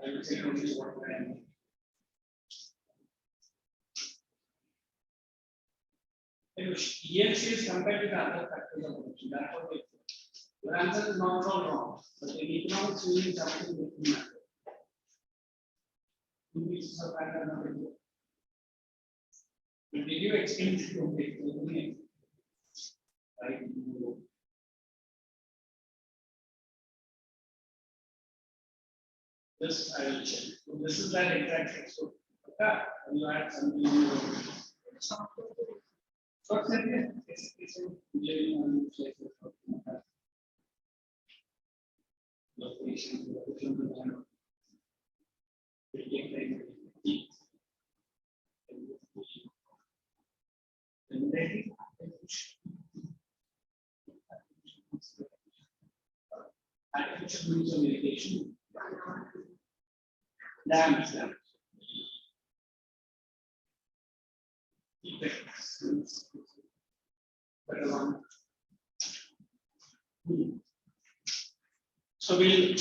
I will say only what I am. Here she is compared with other factors of production. That's what they say. Your answer is not all wrong, but in economics, you need something that will matter. Two pieces of factor not important. But did you explain it to me? Right? This I will check. So this is that exact text. So, you add something. Short sentence. It's location. Artificial means of irrigation. Dams. So we'll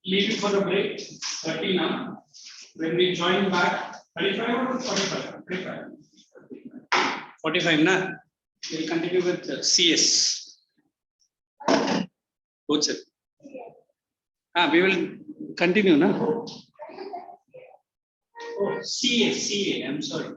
leave it for the break. 30 now. When we join back, 35 or 45? 45 na? We'll continue with CS. What's it? We will continue na? Oh, CA, I'm sorry.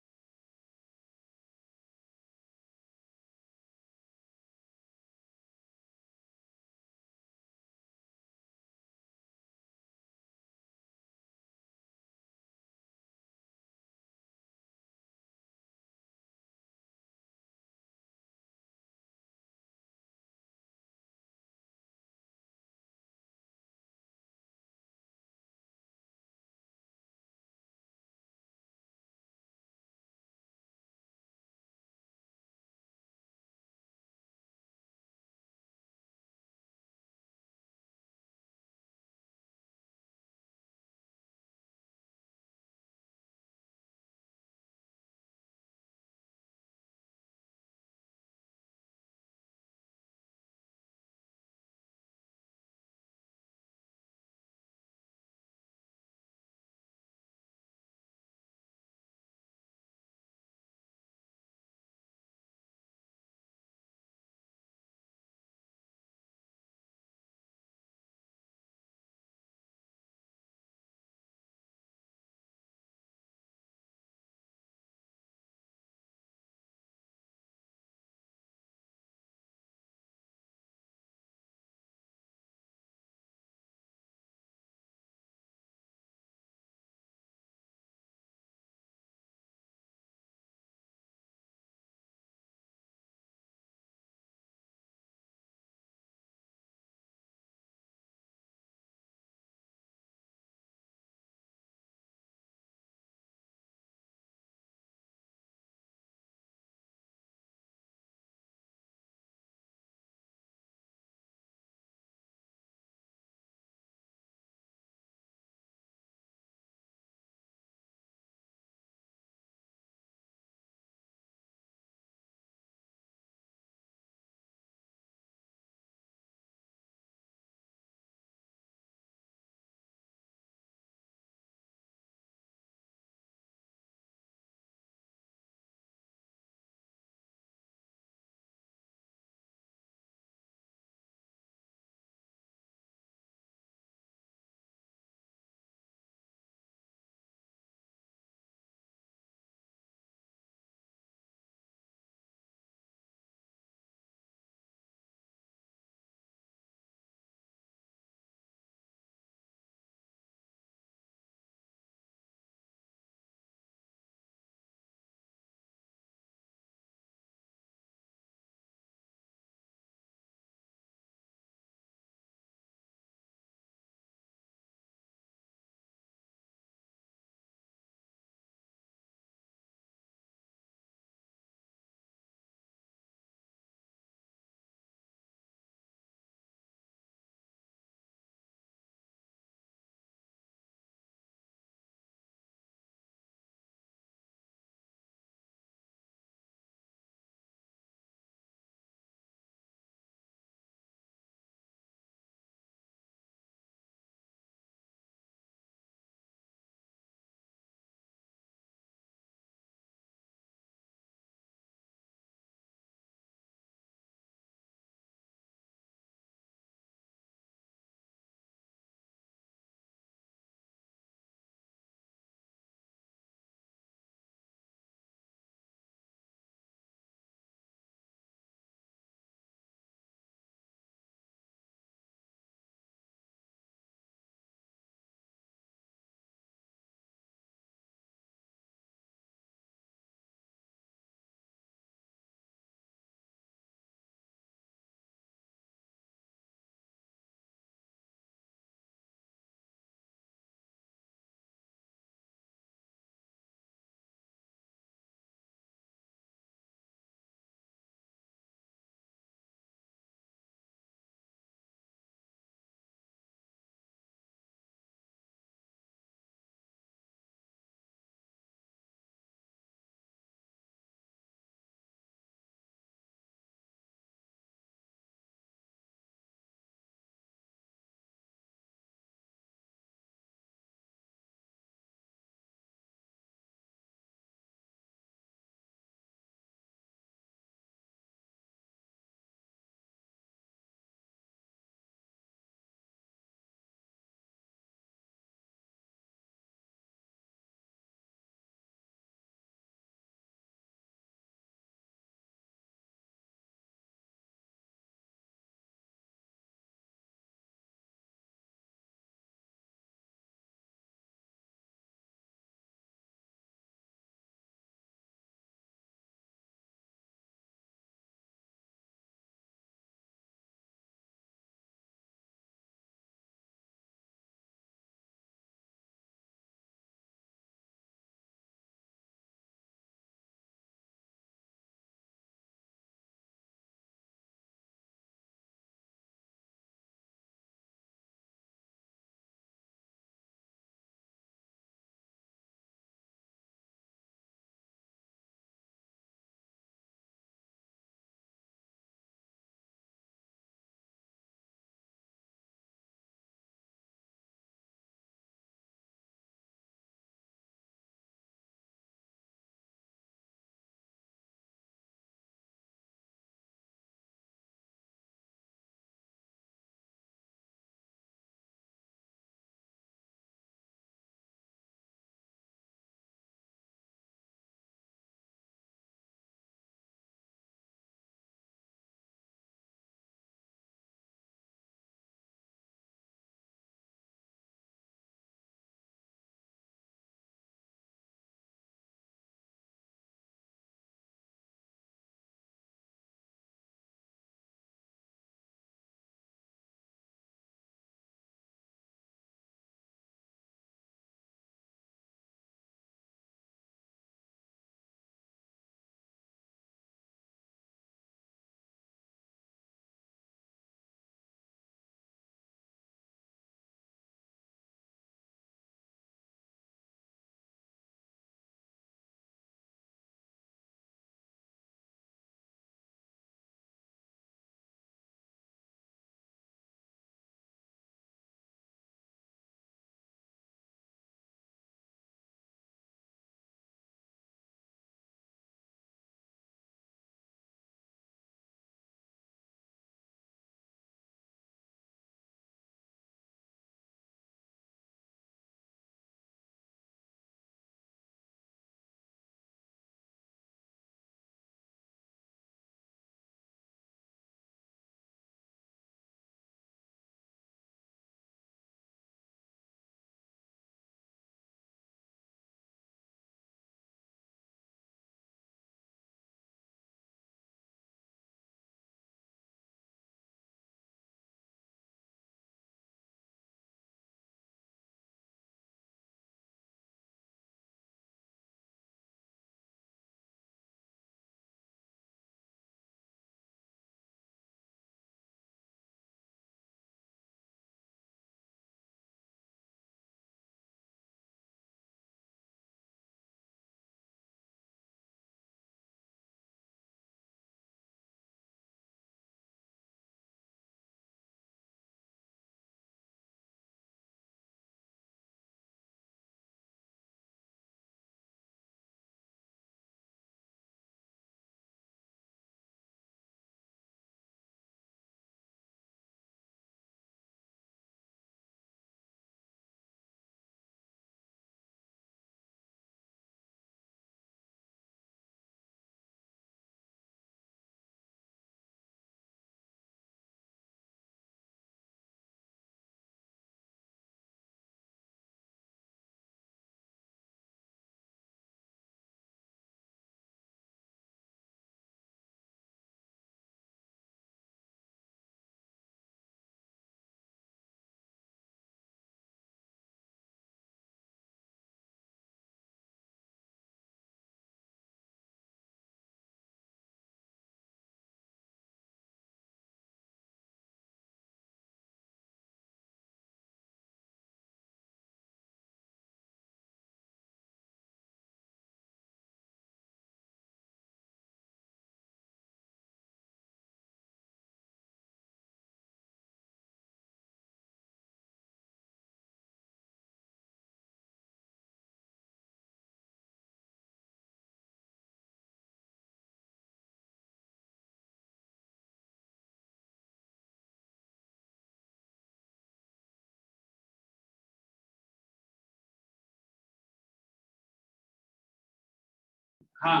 हाँ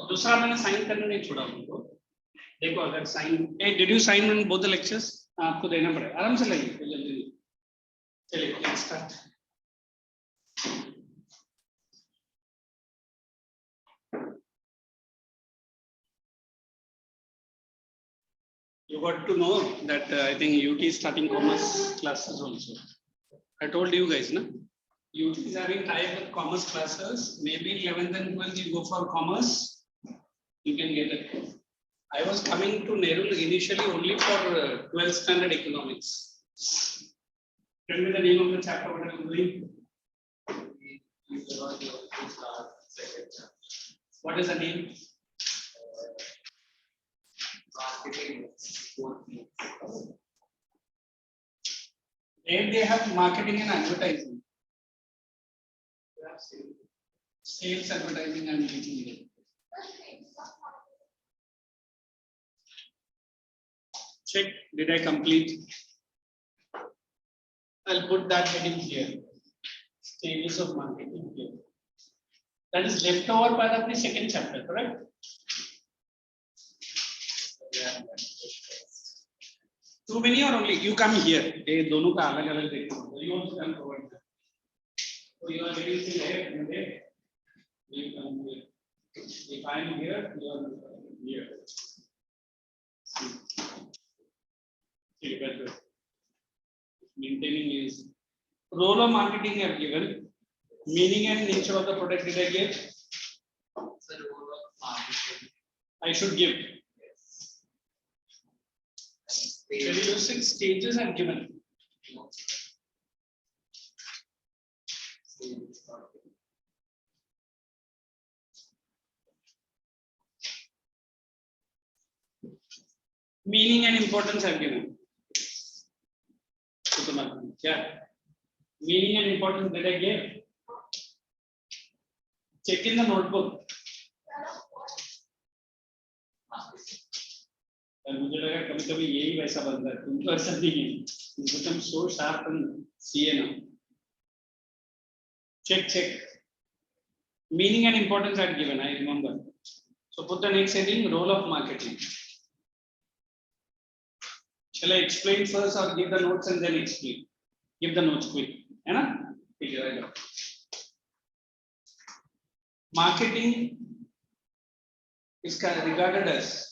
दूसरा मैंने sign करना नहीं छोड़ा उनको। देखो अगर sign did you sign in both the lectures? आपको देना पड़ेगा, आराम से लगिए, कोई जल्दी नहीं। चलिए let's start. You got to know that I think UT is starting commerce classes also. I told you guys, na? UT is having tie with commerce classes. Maybe 11th and 12th you go for commerce, you can get it. I was coming to Nehru initially only for 12th standard economics. Tell me the name of the chapter, what are you doing? What is the name? And they have marketing and advertising. Sales, advertising, and teaching. Check, did I complete? I'll put that heading here. Stages of marketing here. That is left over part of the second chapter, correct? Too many or only? You come here. Hey, दोनों का अलग-अलग देखो. You also come forward. So you are getting here and there. You come here. If I am here, you are here. See, better. Maintaining is role of marketing are given. Meaning and nature of the product did I give? The role of marketing. I should give. Reducing stages are given. Meaning and importance are given. Yeah. Meaning and importance did I give? Check in the notebook. मुझे लगा कभी-कभी यही वैसा बनता है, तुम तो ऐसा नहीं है. You become so sharp and CA now. Check. Meaning and importance are given, I remember. So put the next heading, role of marketing. Shall I explain first or give the notes and then explain? Give the notes quick. है ना? ठीक है, right. Marketing is regarded as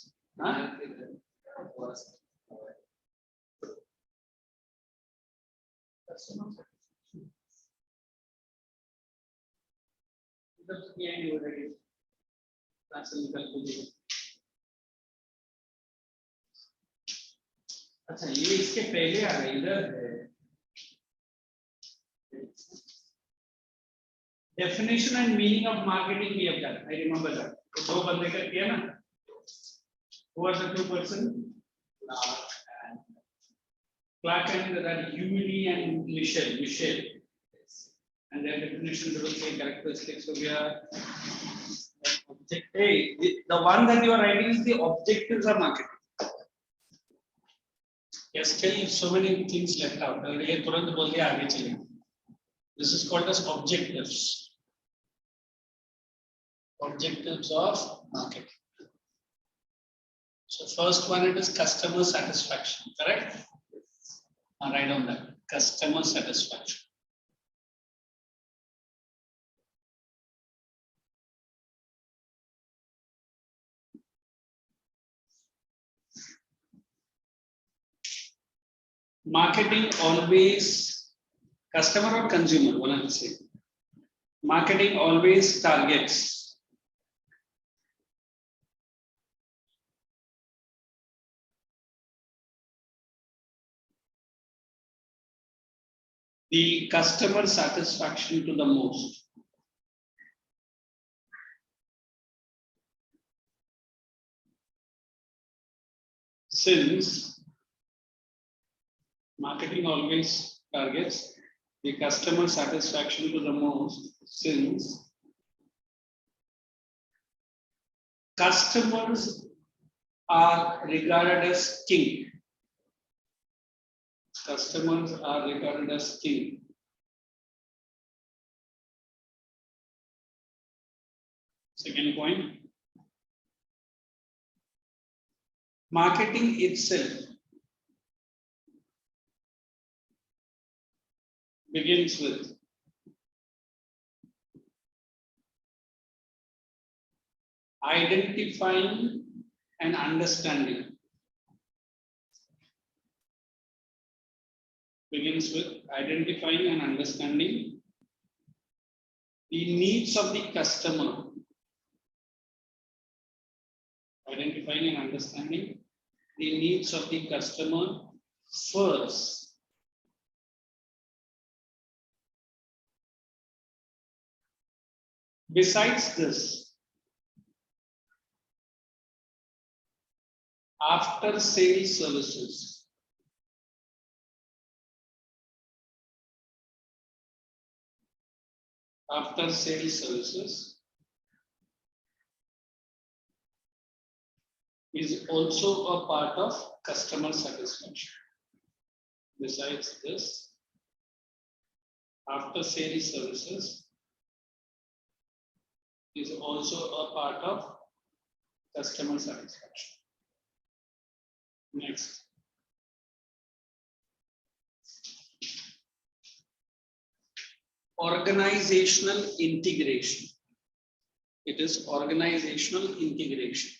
अच्छा ये इसके पहले आ रहा इधर definition and meaning of marketing we have done. I remember that. तो दो बंदे का किया ना. Who are the two person? Clark and that Humility and Michelle. And their definition will say characteristics. So we are object. Hey, the one that you are writing is the objectives of marketing. Yes, still so many things left out. ये तुरंत बोल के आगे चलेंगे. This is called as objectives. Objectives of marketing. So first one it is customer satisfaction, correct? I'll write on that. Customer satisfaction. Marketing always, customer or consumer, one I will say. Marketing always targets the customer satisfaction to the most. Since marketing always targets the customer satisfaction to the most, since customers are regarded as king. Customers are regarded as king. Second point, marketing itself begins with identifying and understanding. Begins with identifying and understanding the needs of the customer. Identifying and understanding the needs of the customer first. Besides this, after sales services, is also a part of customer satisfaction. Besides this, after sales services is also a part of customer satisfaction. Next. Organizational integration. It is organizational integration.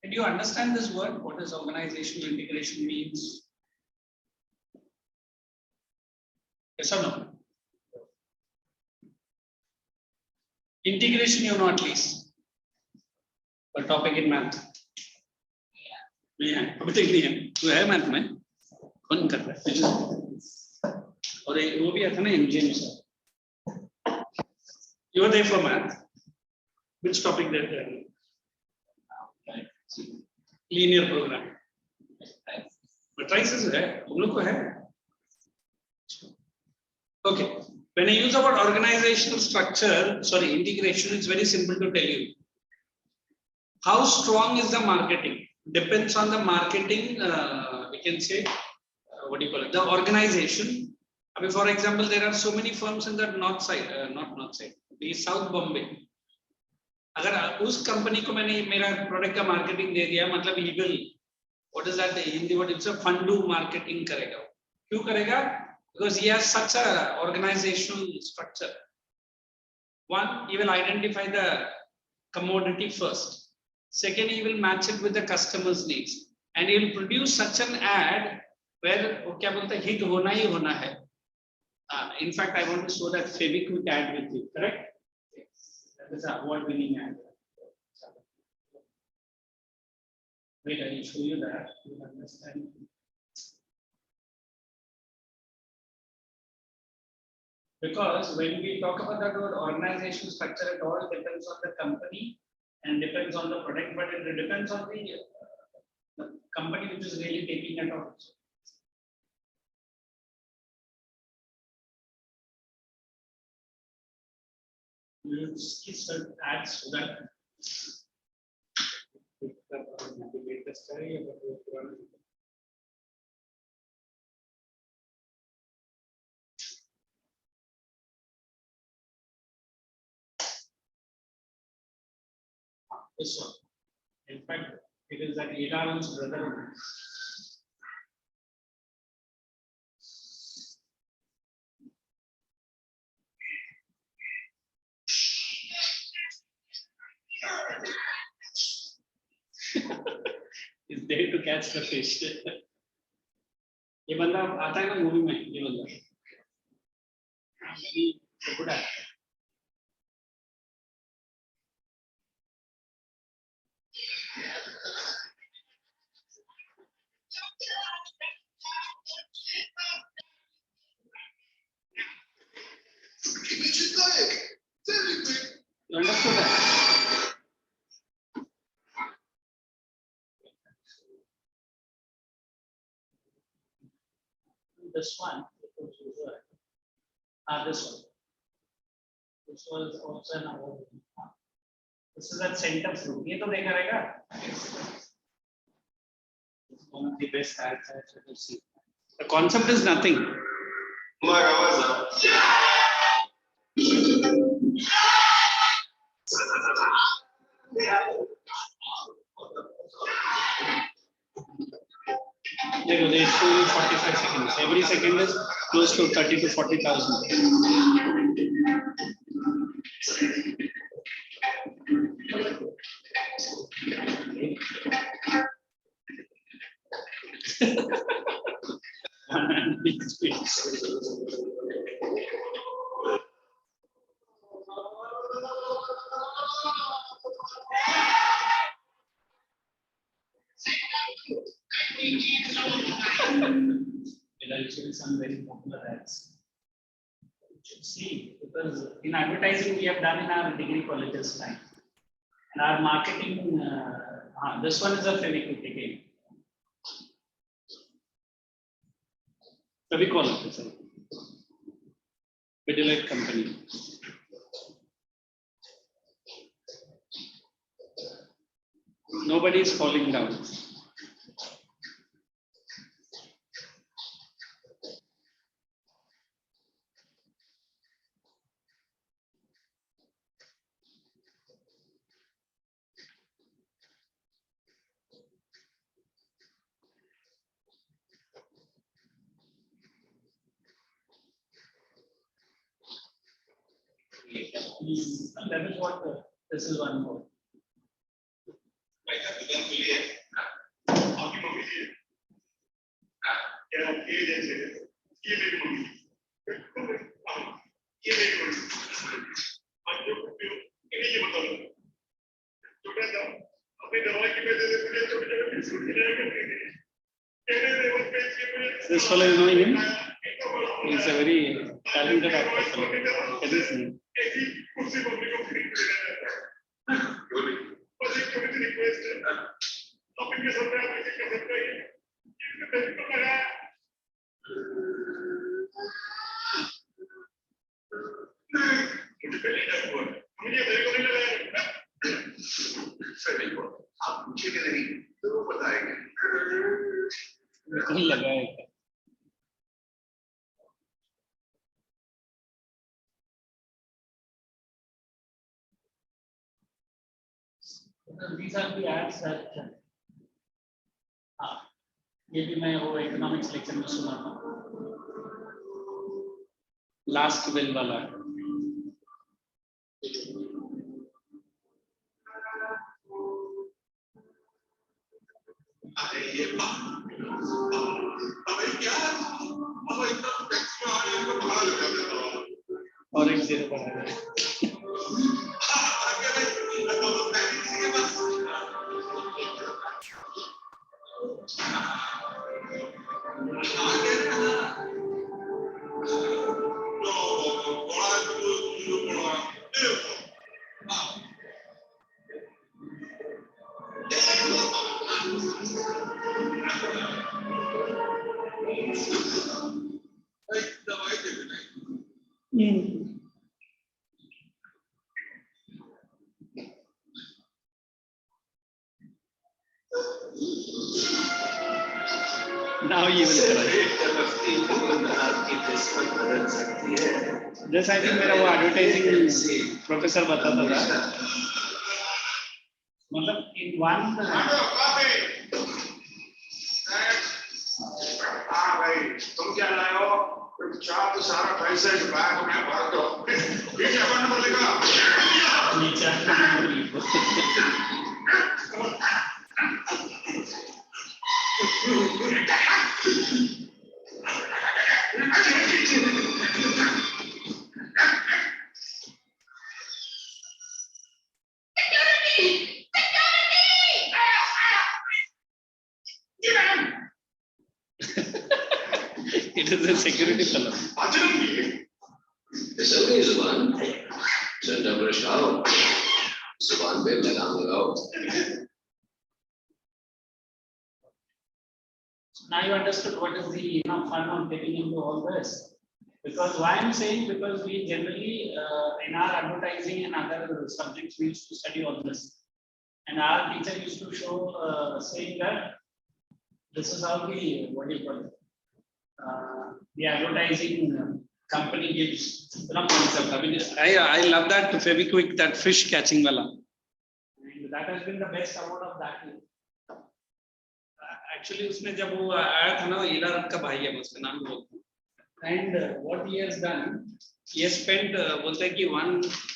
Did you understand this word? What does organizational integration means? Yes or no? Integration, you know at least. A topic in math. Yeah. अभी तक नहीं है. तू है math में? कौन कर रहा है? और एक वो भी आता ना MGM sir. You are there for math. Which topic that you are? Linear program. Matrices है. तुम लोग को है? Okay. When I use the word organizational structure, sorry, integration, it's very simple to tell you. How strong is the marketing? Depends on the marketing, we can say, what do you call it? The organization. I mean, for example, there are so many firms in the north side, not north side, the South Bombay. अगर उस company को मैंने मेरा product का marketing दे दिया, मतलब he will, what is that in the word? It's a fundu marketing करेगा. क्यों करेगा? Because he has such a organizational structure. One, he will identify the commodity first. Second, he will match it with the customer's needs, and he will produce such an ad where वो क्या बोलते हैं, hit होना ही होना है. In fact, I want to show that Fevikwik ad with you. Correct? That is an award-winning ad. Wait, I will show you that. You understand. Because when we talk about that word organizational structure, it all depends on the company and depends on the product, but it depends on the company which is really taking it on. You see certain ads so that this one. In fact, it is that Iran's brother. Is there to catch the fish. ये बंदा आता है ना movie में, ये बंदा good है. You understood that? This one, this one. This was also an award. This is at center fruit. ये तो देखा रहेगा. It's one of the best ads I've ever seen. The concept is nothing. They show you 45 seconds. Every second is close to 30 to 40,000. I'll show you some very popular ads. You should see, because in advertising we have done in our degree colleges time. And our marketing, this one is a Fertility again. Fevicol, it's a Fertility company. Nobody is falling down. That is what this is one more. This fellow, you know him? He's a very talented actor fellow. What is his name? These are the ads that maybe my economics lecture में सुना था. Last will वाला. और एक zero पर है. Now you will try. This I think मेरा वो advertising professor बताता था. मतलब in one. हाँ भाई, तुम क्या लाए हो? चार तो सारा पैसा इस बैग में भर दो. नीचे अकाउंट नंबर लिखा. नीचे अकाउंट नंबर लिखो. It is a security fellow. Now you understood what is the fun of getting into all this. Because why I'm saying, because we generally in our advertising and other subjects we used to study all this, and our teacher used to show saying that this is how the what do you call it, the advertising company gives concept. I mean, I love that Fevikwik, that fish catching wala. And that has been the best award of that year. Actually, उसमें जब वो आया था ना, ईला रंग का भाई है, उसका नाम बोलते हैं. And what he has done, he has spent बोलते हैं कि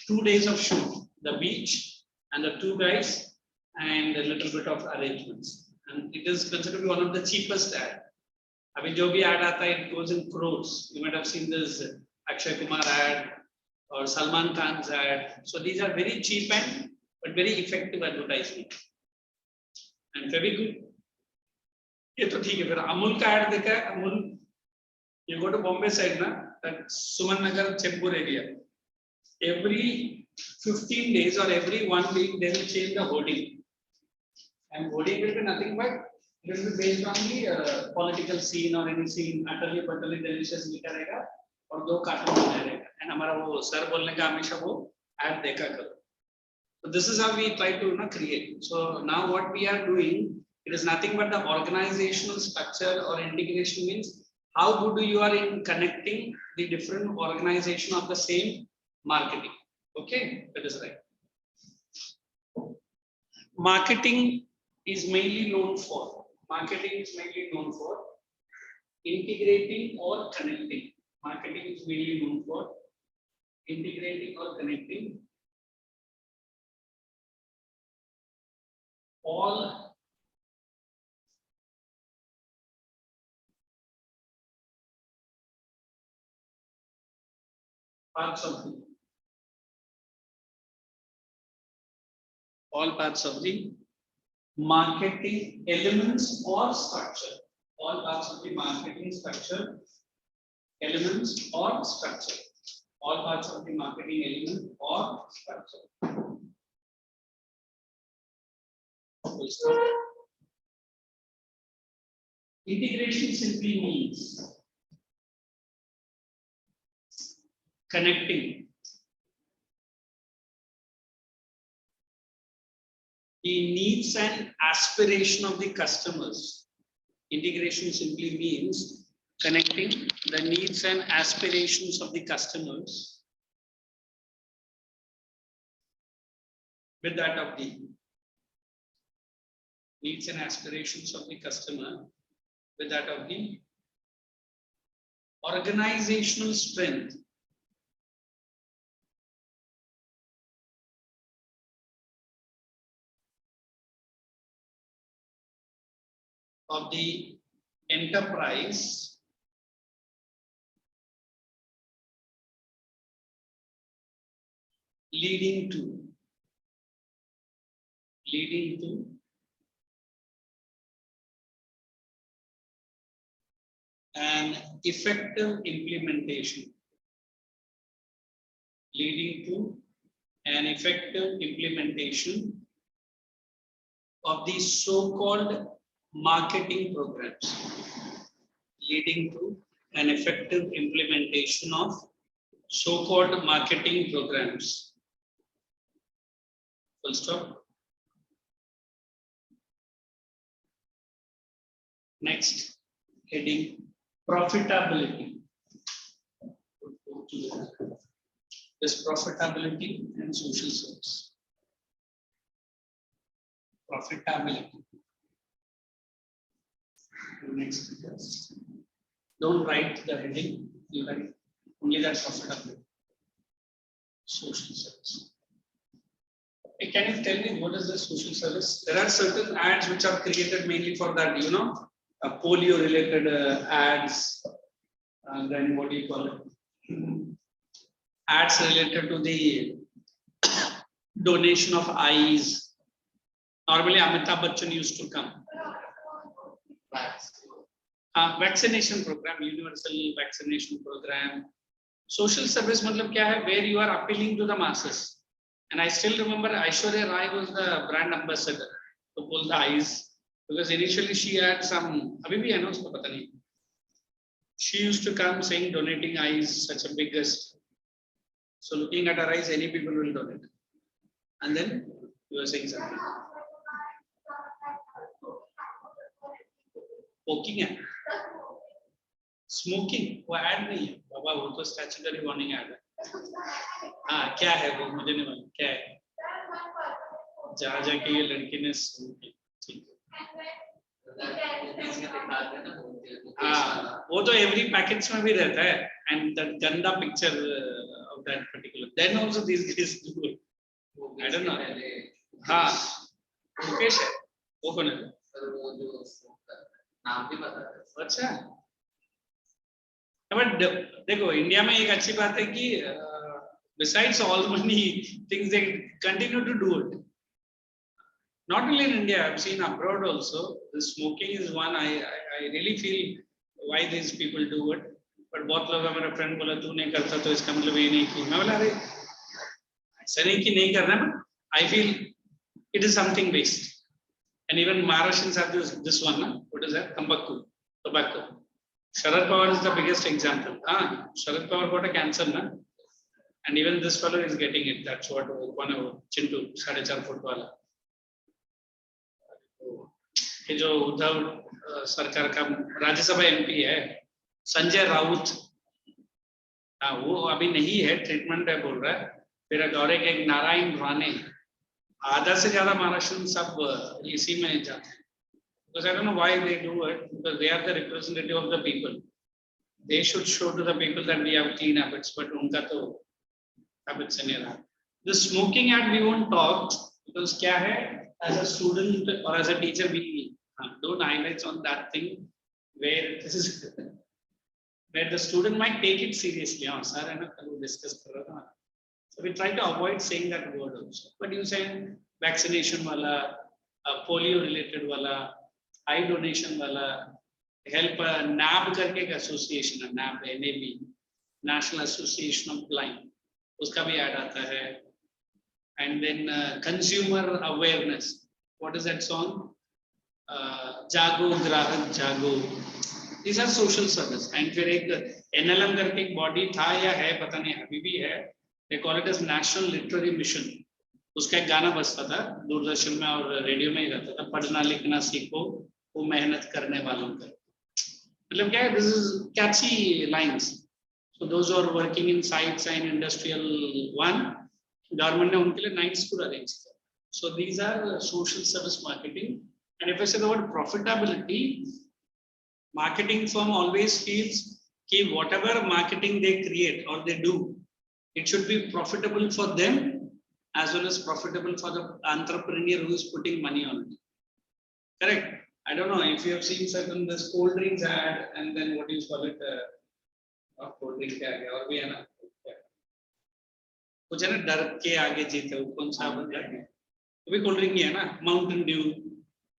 2 days of shoot, the beach and the 2 guys and a little bit of arrangements. And it is considered to be one of the cheapest ad. अभी जो भी ad आता है, it goes in crores. You might have seen this Akshay Kumar ad or Salman Khan's ad. So these are very cheap and but very effective advertisement. And Fevikwik, ये तो ठीक है. फिर अमूल का ad देखा है. Amul, you go to Bombay side na, that Suman Nagar Chembur area. Every 15 days or every 1 week they will change the hoarding. And hoarding will be nothing but it will be based on the political scene or any scene. Utterly delicious लिखा रहेगा और 2 cartoon बना रहेगा. And हमारा वो sir बोलने का हमेशा वो ad देखा करो. So this is how we try to create. So now what we are doing, it is nothing but the organizational structure or integration means how good you are in connecting the different organization of the same marketing. Okay, that is right. Marketing is mainly known for integrating or connecting. Marketing is mainly known for integrating or connecting all parts of the marketing elements or structure. All parts of the marketing structure, elements or structure. All parts of the marketing element or structure. Integration simply means connecting the needs and aspiration of the customers. Integration simply means connecting the needs and aspirations of the customers with that of the needs and aspirations of the customer with that of the organizational strength of the enterprise leading to an effective implementation of the so-called marketing programs, leading to an effective implementation of so-called marketing programs. Full stop. Next heading, profitability. This profitability and social service. Profitability. Next, don't write the heading, you write only that profitability. Social service. Hey, can you tell me what is the social service? There are certain ads which are created mainly for that, polio related ads, and then what do you call it? Ads related to the donation of eyes. Normally, Amitabh Bachchan used to come. Vaccination program, universal vaccination program. Social service matlab kya hai? Where you are appealing to the masses. And I still remember Aishwarya Rai was the brand ambassador to pull the eyes, because initially she had some, abhi bhi hai na usko pata nahi. She used to come saying donating eyes, such a big gest. So looking at her eyes, any people will donate. And then you were saying something. Poking है, smoking, वो ad नहीं है, बाबा वो तो statutory warning आ गया। हाँ क्या है वो मुझे नहीं मालूम क्या है, जहाँ जाके ये लड़की ने ठीक हाँ वो तो एवरी पैकेज में भी रहता है एंड दैट गंदा picture of that particular then also this guys do it I don't know. हाँ मुकेश है वो कौन है? वो जो नाम भी बता। अच्छा बट देखो इंडिया में एक अच्छी बात है कि besides all many things they continue to do it. Not only in India, I've seen abroad also. The smoking is one. I really feel why these people do it. But बहुत लोग मेरा friend बोला तू नहीं करता तो इसका मतलब ये नहीं कि मैं बोला अरे ऐसा नहीं कि नहीं करना but I feel it is something waste. And even Maharashtrians have this one, na? What is that? Tobacco. Sharad Pawar is the biggest example. Sharad Pawar got a cancer, na? And even this fellow is getting it. That's what one of Chintu 4.5 foot wala. ये जो उद्धव सरकार का Rajya Sabha MP है संजय राउत, वो अभी नहीं है treatment है बोल रहा है। फिर और एक नारायण राणे, आधा से ज्यादा महाराष्ट्र सब इसी में जाते हैं। Because I don't know why they do it, because they are the representative of the people. They should show to the people that we have clean habits, but उनका तो habits नहीं रहा। The smoking act we won't talk because क्या है as a student or as a teacher we don't highlight on that thing where this is where the student might take it seriously. हाँ sir है ना कल discuss कर रहा था। So we try to avoid saying that word also. But you say vaccination wala, polio related wala, eye donation wala, help NAB करके एक association है NAB, National Association of Blind, उसका भी ऐड आता है। And then consumer awareness. What is that song? जागो ग्राहक जागो। These are social service. And फिर एक NLM करके एक body था या है पता नहीं अभी भी है। They call it as National Literary Mission. उसका एक गाना बजता था दूरदर्शन में और रेडियो में ही रहता था, पढ़ना लिखना सीखो वो मेहनत करने वालों का। मतलब क्या है, this is catchy lines. So those who are working in sites and industrial one, government ने उनके लिए night school arrange किया. So these are social service marketing. And if I say the word profitability, marketing firm always feels कि whatever marketing they create or they do, it should be profitable for them as well as profitable for the entrepreneur who is putting money on it. Correct? I don't know if you have seen certain this cold drinks ad and then what do you call it? Cold drink क्या है और भी है ना कुछ है ना डर के आगे जीते वो कौन सा बंदा है वो भी cold drink ही है ना Mountain Dew.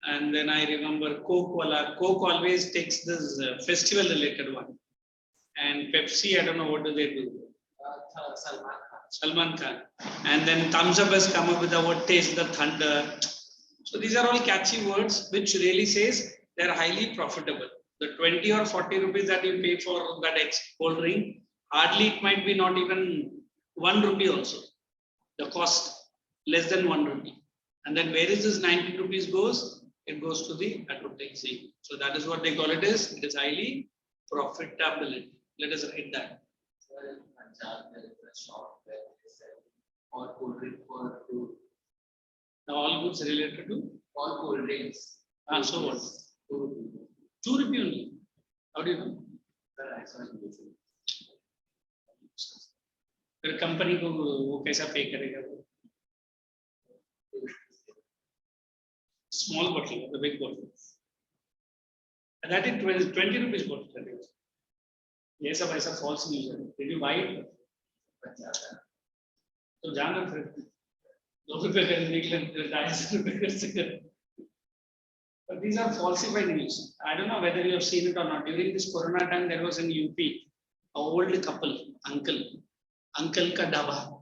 And then I remember Coke wala. Coke always takes this festival related one. And Pepsi, I don't know what do they do. Salman Khan. And then Thumbs Up has come up with the word taste the thunder. So these are all catchy words which really says they're highly profitable. The 20 or 40 rupees that you pay for that cold drink, hardly it might be not even 1 rupee also. The cost less than 1 rupee. And then where is this 90 rupees goes? It goes to the advertising. So that is what they call it is. It is highly profitability. Let us read that. Or cold drink for food. Now all goods related to all cold drinks. So what? 2 rupee only. How do you know? फिर company को वो कैसा पे करेगा वो? Small bottle, the big bottle. And that is 20 rupees bottle. ये सब ऐसा false news है. Did you buy it? तो जाना फिर 2 रुपए खरीदने के लिए 250 रुपए खर्च कर. But these are falsified news. I don't know whether you have seen it or not. During this Corona time, there was in UP a old couple, uncle ka daba,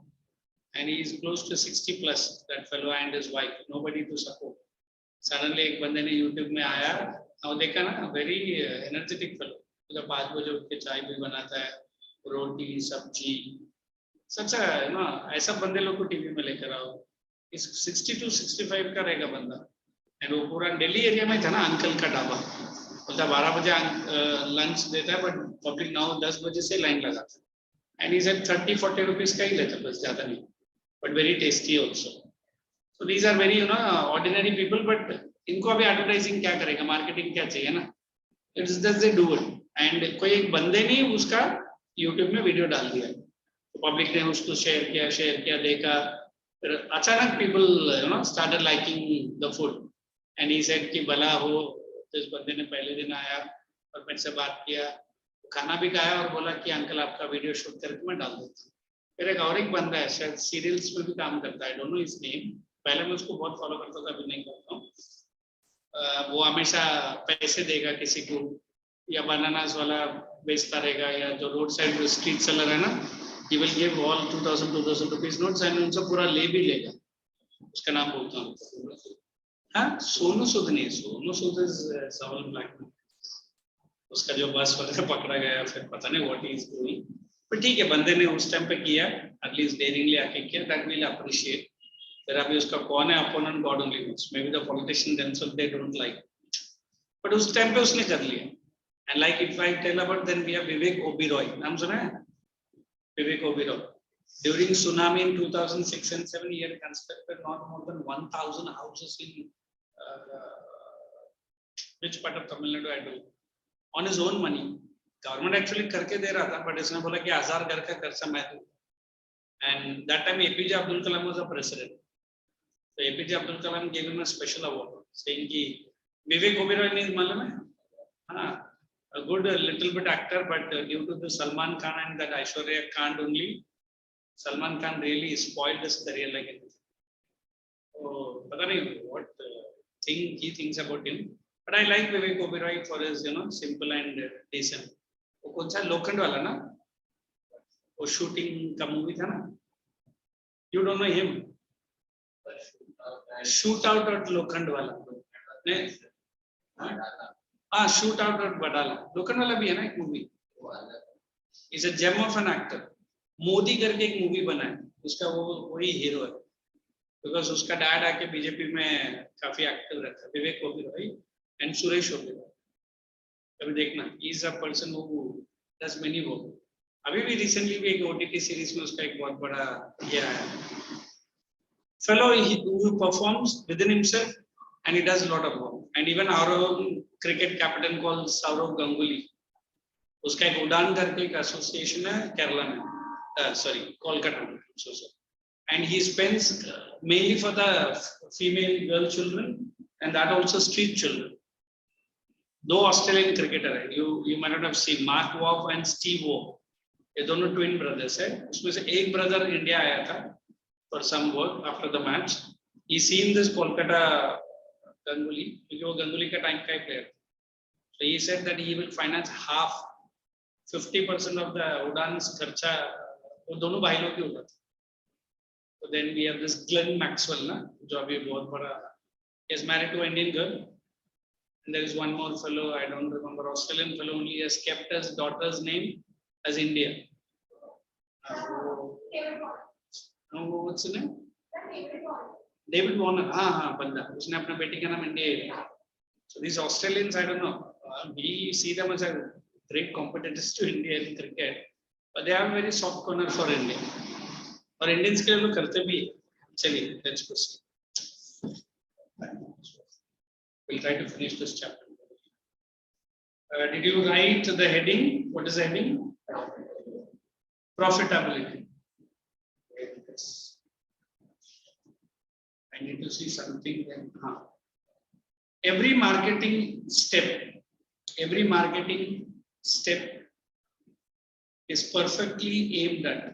and he is close to 60 plus. That fellow and his wife, nobody to support. Suddenly, एक बंदे ने YouTube में आया और देखा ना very energetic fellow. मतलब 5 बजे उठ के चाय भी बनाता है, रोटी सब्जी. सच है ना, ऐसा बंदे लोग को टीवी में लेकर आओ. इस 60 to 65 का रहेगा बंदा. And वो पूरा दिल्ली एरिया में था ना अंकल का ढाबा. बोलता है 12 बजे लंच देता है, बट पब्लिक 9-10 बजे से लाइन लगाता है. And he said 30-40 rupees का ही लेता है, बस ज़्यादा नहीं, but very tasty also. So these are very ordinary people, but इनको अभी advertising क्या करेगा, marketing क्या चाहिए ना, it's just they do it. And कोई एक बंदे ने उसका YouTube में वीडियो डाल दिया, तो पब्लिक ने उसको शेयर किया, देखा, फिर अचानक people started liking the food. And he said कि भला हो, तो इस बंदे ने पहले दिन आया और मेरे से बात किया, खाना भी खाया और बोला कि अंकल आपका वीडियो शूट करके मैं डाल देता हूँ. फिर एक और एक बंदा है, शायद सीरियल्स में भी काम करता है, आई डोंट नो हिज नेम, पहले मैं उसको बहुत फॉलो करता था, अभी नहीं करता हूँ. वो हमेशा पैसे देगा किसी को, या बनानास वाला बेचता रहेगा, या जो रोड साइड स्ट्रीट सेलर है ना, he will give all 2000 rupees notes and उनसे पूरा ले भी लेगा. उसका नाम बोलता हूँ, हाँ, सोनू सूद नहीं, सोनू सूद इज सवाल ब्लैक, उसका जो बस वगैरह पकड़ा गया, फिर पता नहीं व्हाट इज डूइंग, पर ठीक है, बंदे ने उस टाइम पे किया, एटलीस्ट डेयरिंगली आके किया, दैट विल अप्रिशिएट. फिर अभी उसका कौन है opponent, God only knows, may be the politician themselves they don't like, but उस टाइम पे उसने कर लिया. And like if I tell about, then we have Vivek Oberoi, नाम सुना है? Vivek Oberoi, during tsunami in 2006 and 7, he had constructed not more than 1000 houses in which part of Tamil Nadu I do, on his own money. Government actually करके दे रहा था, but इसने बोला कि 1000 घर का खर्चा मैं दूँ. And that time APJ Abdul Kalam was a president. So APJ Abdul Kalam gave him a special award, saying कि विवेक ओबेरॉय ने मालूम है, हाँ, a good little bit actor, but due to the Salman Khan and that Aishwarya Khan only, Salman Khan really spoiled his career like anything. So, पता नहीं what thing he thinks about him, but I like Vivek Oberoi for his simple and decent. वो कौन सा लोखंड वाला ना, वो shooting का मूवी था ना, you don't know him? Shoot out at लोखंड वाला, नहीं, हाँ, shoot out at बडाला, लोखंड वाला भी है ना एक movie, is a gem of an actor. Modi करके एक मूवी बना है, उसका वो वही हीरो है, बिकॉज उसका डैड आके बीजेपी में काफी एक्टिव रहता है, विवेक ओबेरॉय एंड सुरेश ओबेरॉय. कभी देखना, he is a person who does many work. अभी भी रिसेंटली भी एक ओटीटी सीरीज में उसका एक बहुत बड़ा ये आया, fellow who performs within himself and he does lot of work. And even our own cricket captain called Sourav Ganguly, उसका एक उड़ान करके एक एसोसिएशन है केरला में, sorry, Kolkata, so sorry. And he spends mainly for the female girl children, and that also street children. दो Australian cricketer है, you might not have seen, Mark Waugh and Steve Waugh, ये दोनों twin brothers है. उसमें से एक brother India आया था for some work after the match. He seen this Kolkata Ganguly, क्योंकि वो गंगुली का टाइम का ही player. So he said that he will finance half, 50% of the उड़ान खर्चा वो दोनों भाई लोग ही होता था. So then we have this Glenn Maxwell ना, जो अभी बहुत बड़ा, he is married to an Indian girl, and there is one more fellow, I don't remember, Australian fellow only, he has kept his daughter's name as India. What's his name? David Warner. हाँ बंदा, उसने अपने बेटी का नाम India लिया. So these Australians, I don't know, we see them as a great competitors to India in cricket, but they have very soft corner for India. और Indians के लोग करते भी. चलिए, let's proceed. We'll try to finish this chapter. Did you write the heading? What is the heading? Profitability. I need to see something then. Every marketing step is perfectly aimed at.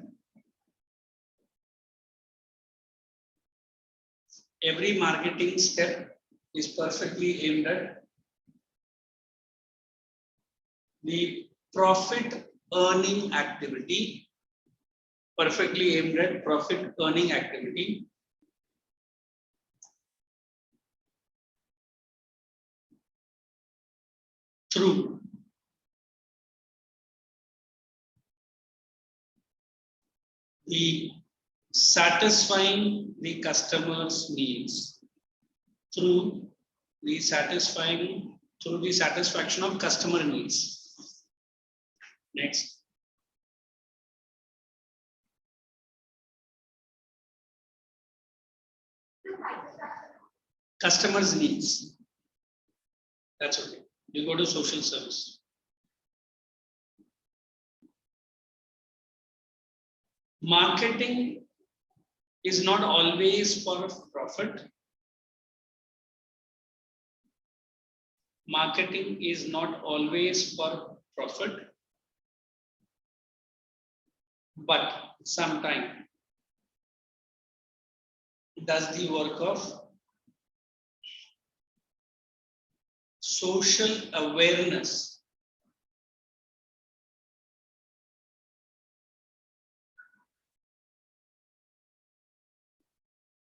Every marketing step is perfectly aimed at the profit earning activity, perfectly aimed at profit earning activity through the satisfying the customer's needs, through through the satisfaction of customer needs. Next. Customers' needs. That's okay. You go to social service. Marketing is not always for profit. Marketing is not always for profit, but sometimes it does the work of social awareness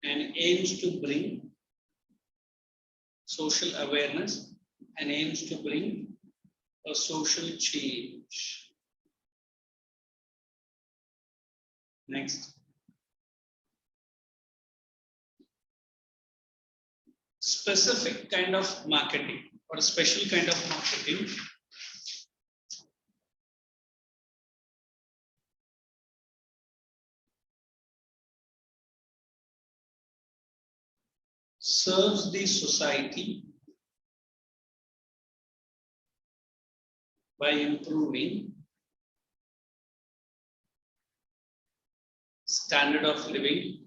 and aims to bring social awareness and aims to bring a social change. Next. Specific kind of marketing or special kind of marketing serves the society by improving standard of living,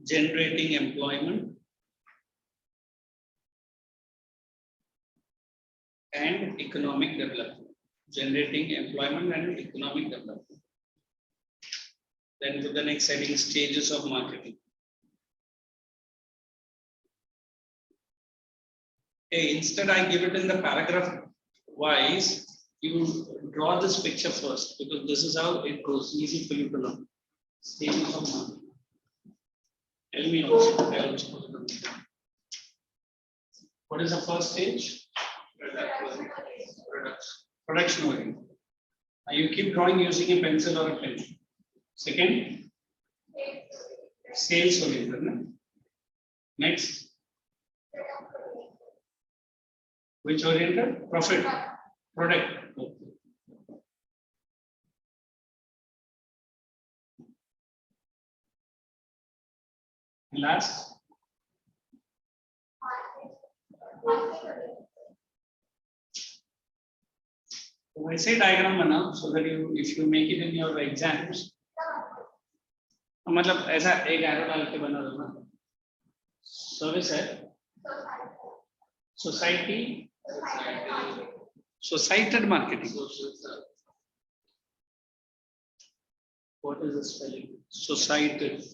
generating employment, and economic development. Generating employment and economic development. Then to the next heading, stages of marketing. Hey, instead I give it in the paragraph wise, you draw this picture first because this is how it goes, easy for you to know. Stages of marketing. Tell me also. What is the first stage? Production oriented. Now you keep drawing using a pencil or a pen. Second, sales oriented. Next, which oriented? Profit. Product. Last. I say diagram bana so that you, if you make it in your exams, मतलब ऐसा एक arrow डाल के बना दो ना. Service है. Society. Societed marketing. What is the spelling? Societed.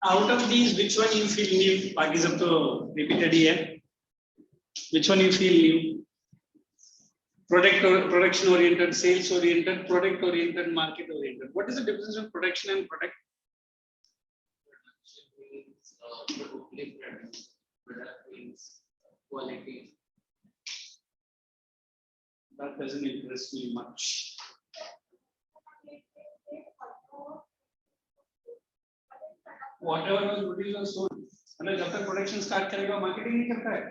Out of these, which one you feel new? बाकी सब तो repeated ही है. Which one you feel new? Production oriented, sales oriented, product oriented, market oriented. What is the difference between production and product? Different. Product means quality. That doesn't interest me much. Whatever was produced was sold. मतलब जब तक production start करेगा marketing नहीं करता है.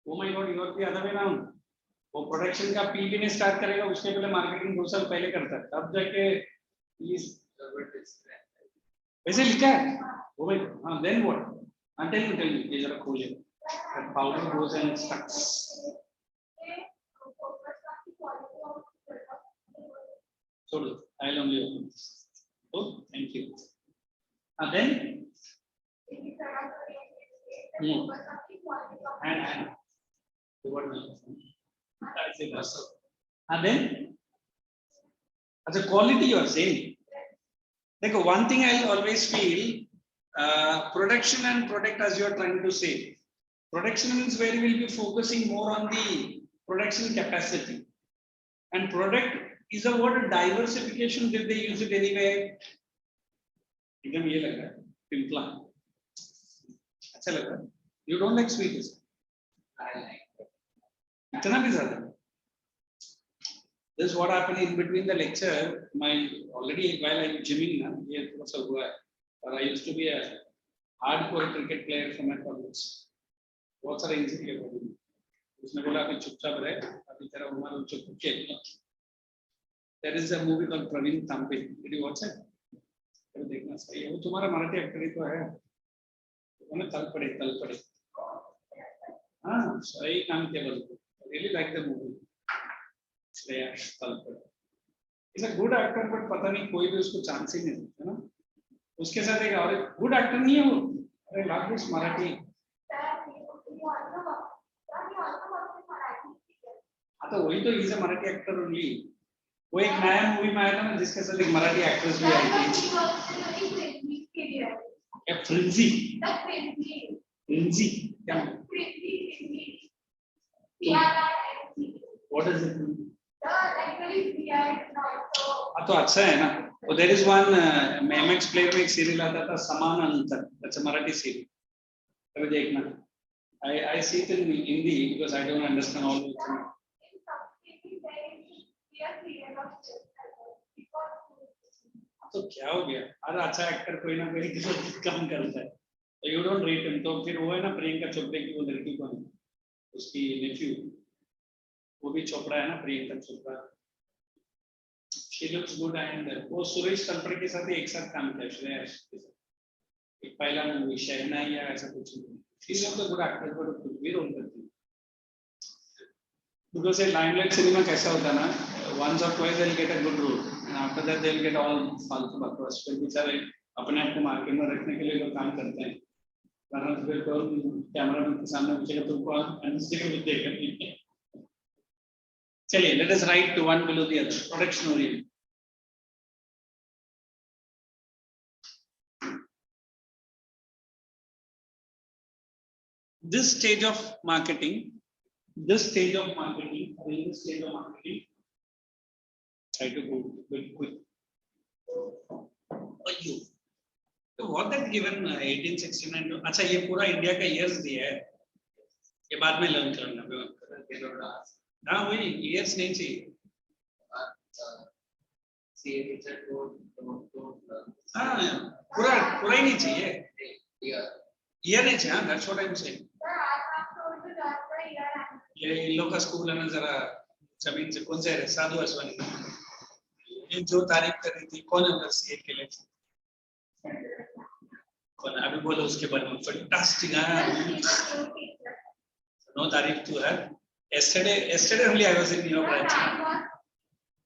Oh my God, you are the other way around. वो production का P भी नहीं स्टार्ट करेगा उसके पहले मार्केटिंग 2 साल पहले करता है तब जाके वैसे लिखा है. Oh my God, हाँ then what? Until you tell me ये जरा खोले. That powder goes and stucks. So I'll only open this. Oh, thank you. And then. And then as a quality you are saying. Like one thing I always feel, production and product as you are trying to say. Production means where we will be focusing more on the production capacity. And product is a word diversification. Did they use it anywhere? एकदम ये लग रहा है पिंपला. अच्छा लग रहा है. You don't like sweets? I like. इतना भी ज़्यादा. This is what happened in between the lecture. My already while I'm gymming ना ये थोड़ा सा हुआ है. और I used to be a hardcore cricket player from my college. बहुत सारे इंजरी है बॉडी में. उसने बोला अभी चुपचाप रहे. अभी तेरा उम्र हो चुका है. There is a movie called Praveen Tampe. Did you watch it? तो देखना सही है. वो तुम्हारा मराठी एक्टर ही तो है. उन्हें तल पड़े. हाँ सही काम किया बोलो. Really like the movie. He's a good actor but पता नहीं कोई भी उसको चांस ही नहीं देता ना. उसके साथ एक और गुड एक्टर नहीं है वो. अरे लागूस मराठी. हाँ तो वही तो is a Marathi actor only. वो एक नया मूवी में आया था ना जिसके साथ एक मराठी एक्ट्रेस भी आई थी. क्या फ्रेंजी क्या What does it mean? तो अच्छा है ना. तो there is one MX player में एक सीरियल आता था समान अंतर. That's a Marathi serial. कभी देखना. I see it in Hindi because I don't understand all of it. तो क्या हो गया? हर अच्छा एक्टर कोई ना कोई काम करता है. तो you don't rate him. तो फिर वो है ना प्रियंका चोपड़ा की वो लड़की कौन है? उसकी नेफ्यू. वो भी चोपड़ा है ना Priyanka Chopra. She looks good and वो सुरेश तलपड़े के साथ एक साथ काम किया श्रेया के साथ. एक पहला मूवी शहनाई या ऐसा कुछ. She is also good actor but कुछ भी रोल करती है. Because a limelight cinema कैसा होता है ना. Once or twice they'll get a good role and after that they'll get all फालतू बकवास. फिर बेचारे अपने आप को मार्केट में रखने के लिए लोग काम करते हैं. वरना फिर तो कैमरा के सामने पूछेगा तुमको अनस्टेबल देगा. चलिए let us write to one below the other. Production oriented. This stage of marketing, try to go quick. So what that given 1869 to, अच्छा ये पूरा इंडिया का years दिया है. ये बाद में learn करना. हाँ वही years नहीं चाहिए. हाँ पूरा ही नहीं चाहिए. Year नहीं चाहिए. हाँ that's what I'm saying. ये इन लोग का स्कूल है ना जरा जमीन से कौन से है साधु असवानी. ये जो तारीफ कर रही थी कौन है उधर सीए के लिए. कौन अभी बोलो उसके बारे में. फैंटास्टिक. नो तारीफ to her. yesterday only I was in your branch.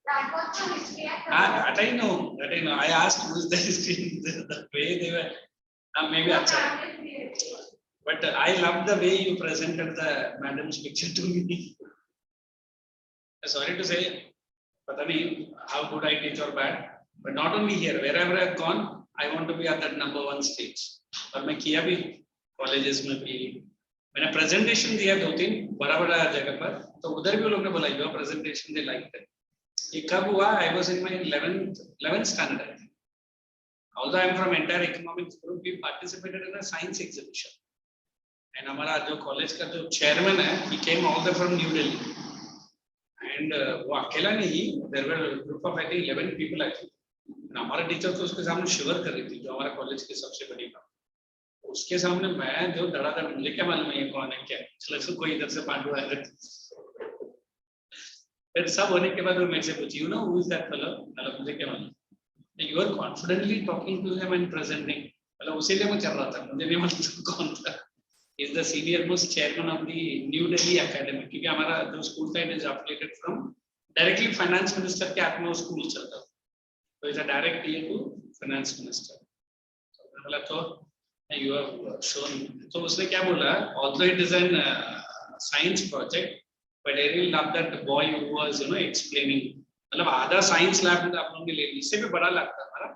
That I know. I asked who is the history. The way they were maybe acha. But I love the way you presented the madam's picture to me. Sorry to say, pata nahi how good I teach or bad, but not only here, wherever I've gone, I want to be at that number 1 stage. और मैं किया भी colleges में भी. मैंने presentation दिया 2-3 बड़ा जगह पर. तो उधर भी लोगों ने बोला your presentation they liked it. ये कब हुआ? I was in my 11th standard. Although I am from entire economics group, we participated in a science exhibition. And हमारा जो कॉलेज का जो चेयरमैन है, he came all the from New Delhi. And वो अकेला नहीं, there were group of I think 11 people I think. हमारा teacher तो उसके सामने शिवर कर रही थी, जो हमारे कॉलेज की सबसे बड़ी बात, उसके सामने मैं जो धड़ाधड़, मुझे क्या मालूम है ये कौन है क्या, चलो कोई इधर से पांडु आ गए। फिर सब होने के बाद वो मेरे से पूछी, you know who is that fellow, मतलब मुझे क्या मालूम, you are confidently talking to him and presenting, मतलब उसी लिए मैं चल रहा था, मुझे नहीं मालूम कौन था। Is the senior most chairman of the New Delhi academy, क्योंकि हमारा जो स्कूल था it is affiliated from directly finance minister के हाथ में वो स्कूल चलता, तो is a direct TA to finance minister. मतलब तो यू हैव शोन, तो उसने क्या बोला, although it is an science project but I really love that boy who was you know explaining, मतलब आधा साइंस लैब आप लोगों ने ले ली, इससे भी बड़ा लैब था हमारा,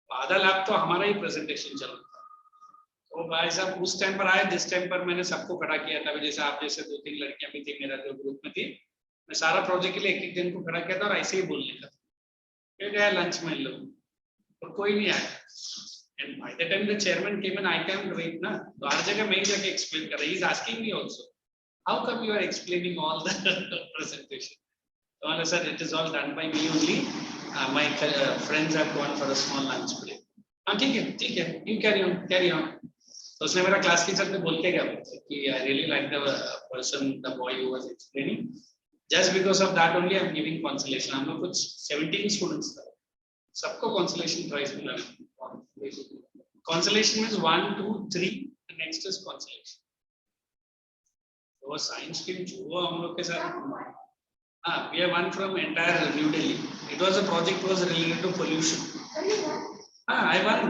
आधा लैब तो हमारा ही प्रेजेंटेशन चल रहा था। तो भाई साहब उस टाइम पर आए, जिस टाइम पर मैंने सबको खड़ा किया था, जैसे आप जैसे 2-3 लड़कियां भी थी मेरा जो ग्रुप में थी, मैं सारा प्रोजेक्ट के लिए एक जन को खड़ा किया था और ऐसे ही बोलने का, फिर गया लंच में लोग, और कोई नहीं आया। And by the time the chairman came and I came late ना, तो हर जगह मैं ही जाके explain कर रहा, he is asking me also, how come you are explaining all the presentation? So I said it is all done by me only. My friends have gone for a small lunch break. हाँ ठीक है, you carry on. तो उसने मेरा class teacher से बोल के गया कि I really like the person, the boy who was explaining. Just because of that only I am giving consolation. हम लोग कुछ 17 students थे, सबको consolation prize मिला। Consolation means 1, 2, 3. The next is consolation. वो साइंस की जो हम लोग के साथ, we have one from entire New Delhi. It was a project was related to pollution. I won.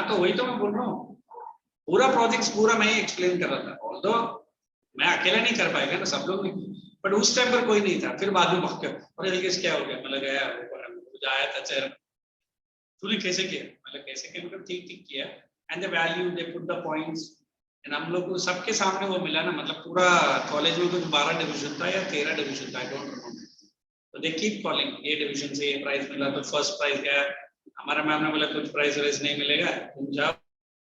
तो वही तो मैं बोल रहा हूँ, पूरा प्रोजेक्ट पूरा मैं ही एक्सप्लेन कर रहा था, ऑल्दो मैं अकेला नहीं कर पाएगा ना, सब लोग नहीं, बट उस टाइम पर कोई नहीं था। फिर बाद में भाग गया, और ये क्या हो गया, मतलब गया मुझे आया था चेहरा, तूने कैसे किया, मतलब कैसे किया, मतलब ठीक किया, and the value they put the points, and हम लोग को सबके सामने वो मिला ना, मतलब पूरा कॉलेज में कुछ 12 डिवीजन था या 13 डिवीजन था, आई डोंट रिमेंबर, तो दे कीप कॉलिंग, ये डिवीजन से ये प्राइज मिला, तो फर्स्ट प्राइज गया, हमारा मैम ने बोला कुछ प्राइज वाइज नहीं मिलेगा, तुम जाओ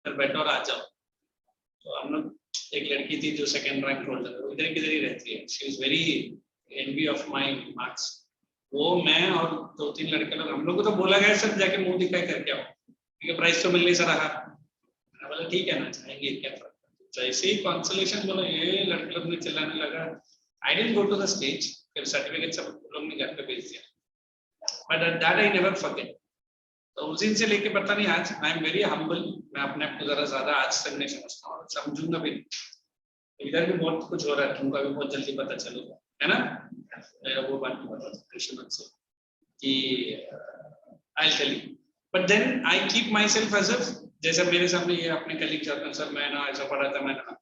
बैठो और आ जाओ। तो हम लोग, एक लड़की थी जो सेकंड रैंक होल्डर, वो इधर किधर ही रहती है, she is very envy of my marks, वो मैं और 2-3 लड़के लोग, हम लोग को तो बोला गया सब जाके मुंह दिखाई करके आओ, क्योंकि प्राइस तो मिल नहीं सा रहा, मैंने बोला ठीक है ना, जाएंगे, क्या फर्क, जैसे ही कंसोलेशन बोला, ये लड़के लोग ने चिल्लाने लगा, I didn't go to the stage, फिर सर्टिफिकेट सब लोग ने घर पे भेज दिया, but that I never forget. तो उस दिन से लेके पता नहीं आज, आई एम वेरी हम्बल, मैं अपने आप को जरा ज्यादा आज तक नहीं समझता हूँ, समझूंगा भी, इधर भी बहुत कुछ हो रहा है, तुमको भी बहुत जल्दी पता चलेगा, है ना, वो बात की बता कृष्ण से कि I tell you, but then I keep myself as if, जैसे मेरे सामने ये अपने कलीग जाते हैं, सर मैं ना ऐसा पढ़ा था, मैं ना,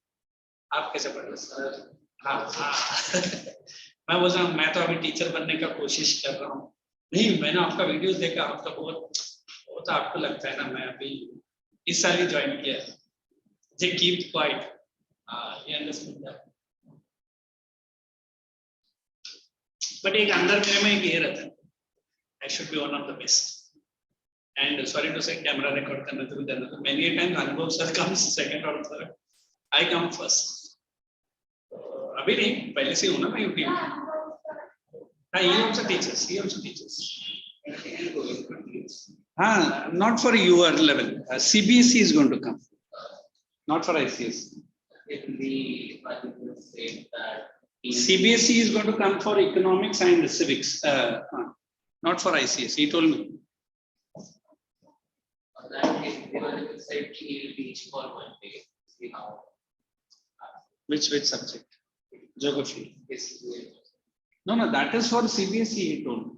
आप कैसे पढ़ रहे सर, हाँ मैं बोल रहा हूँ मैं तो अभी टीचर बनने का कोशिश कर रहा हूँ, नहीं मैंने आपका वीडियोस देखा, आपका बहुत, वो तो आपको लगता है ना, मैं अभी इस साल ही ज्वाइन किया, जे कीप क्वाइट, ये अंडरस्टैंड दैट, बट एक अंदर मेरे में एक ये रहता है, I should be one of the best, and sorry to say camera record करने तो भी देना, तो many a time Anubhav sir comes second और थर्ड, आई कम फर्स्ट, अभी नहीं पहले से हूँ ना मैं यूट्यूब में, he also teaches. Not for your level. CBSE is going to come, not for ICSE. CBSE is going to come for economics and civics, not for ICSE. He told me. Which subject? Geography. No, that is for CBSE. He told me,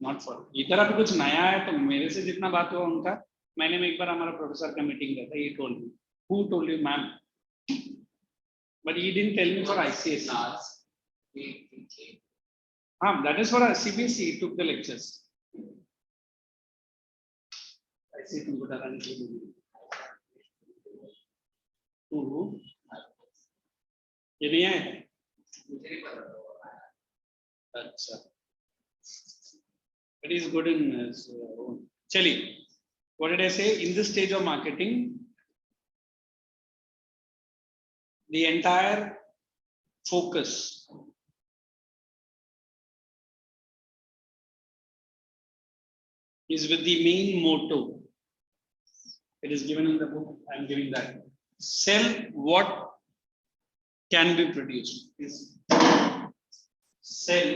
not for. इधर अभी कुछ नया है, तो मेरे से जितना बात हुआ उनका, मैंने में एक बार हमारा प्रोफेसर का मीटिंग रहता, he told me. Who told you, ma'am? But he didn't tell me for ICSE. That is for CBSE. He took the lectures. ICSE तुमको डराने के लिए। ये नहीं है? अच्छा, it is good in chali. What did I say? In this stage of marketing, the entire focus is with the main motto. It is given in the book. I am giving that. Sell what can be produced. Is sell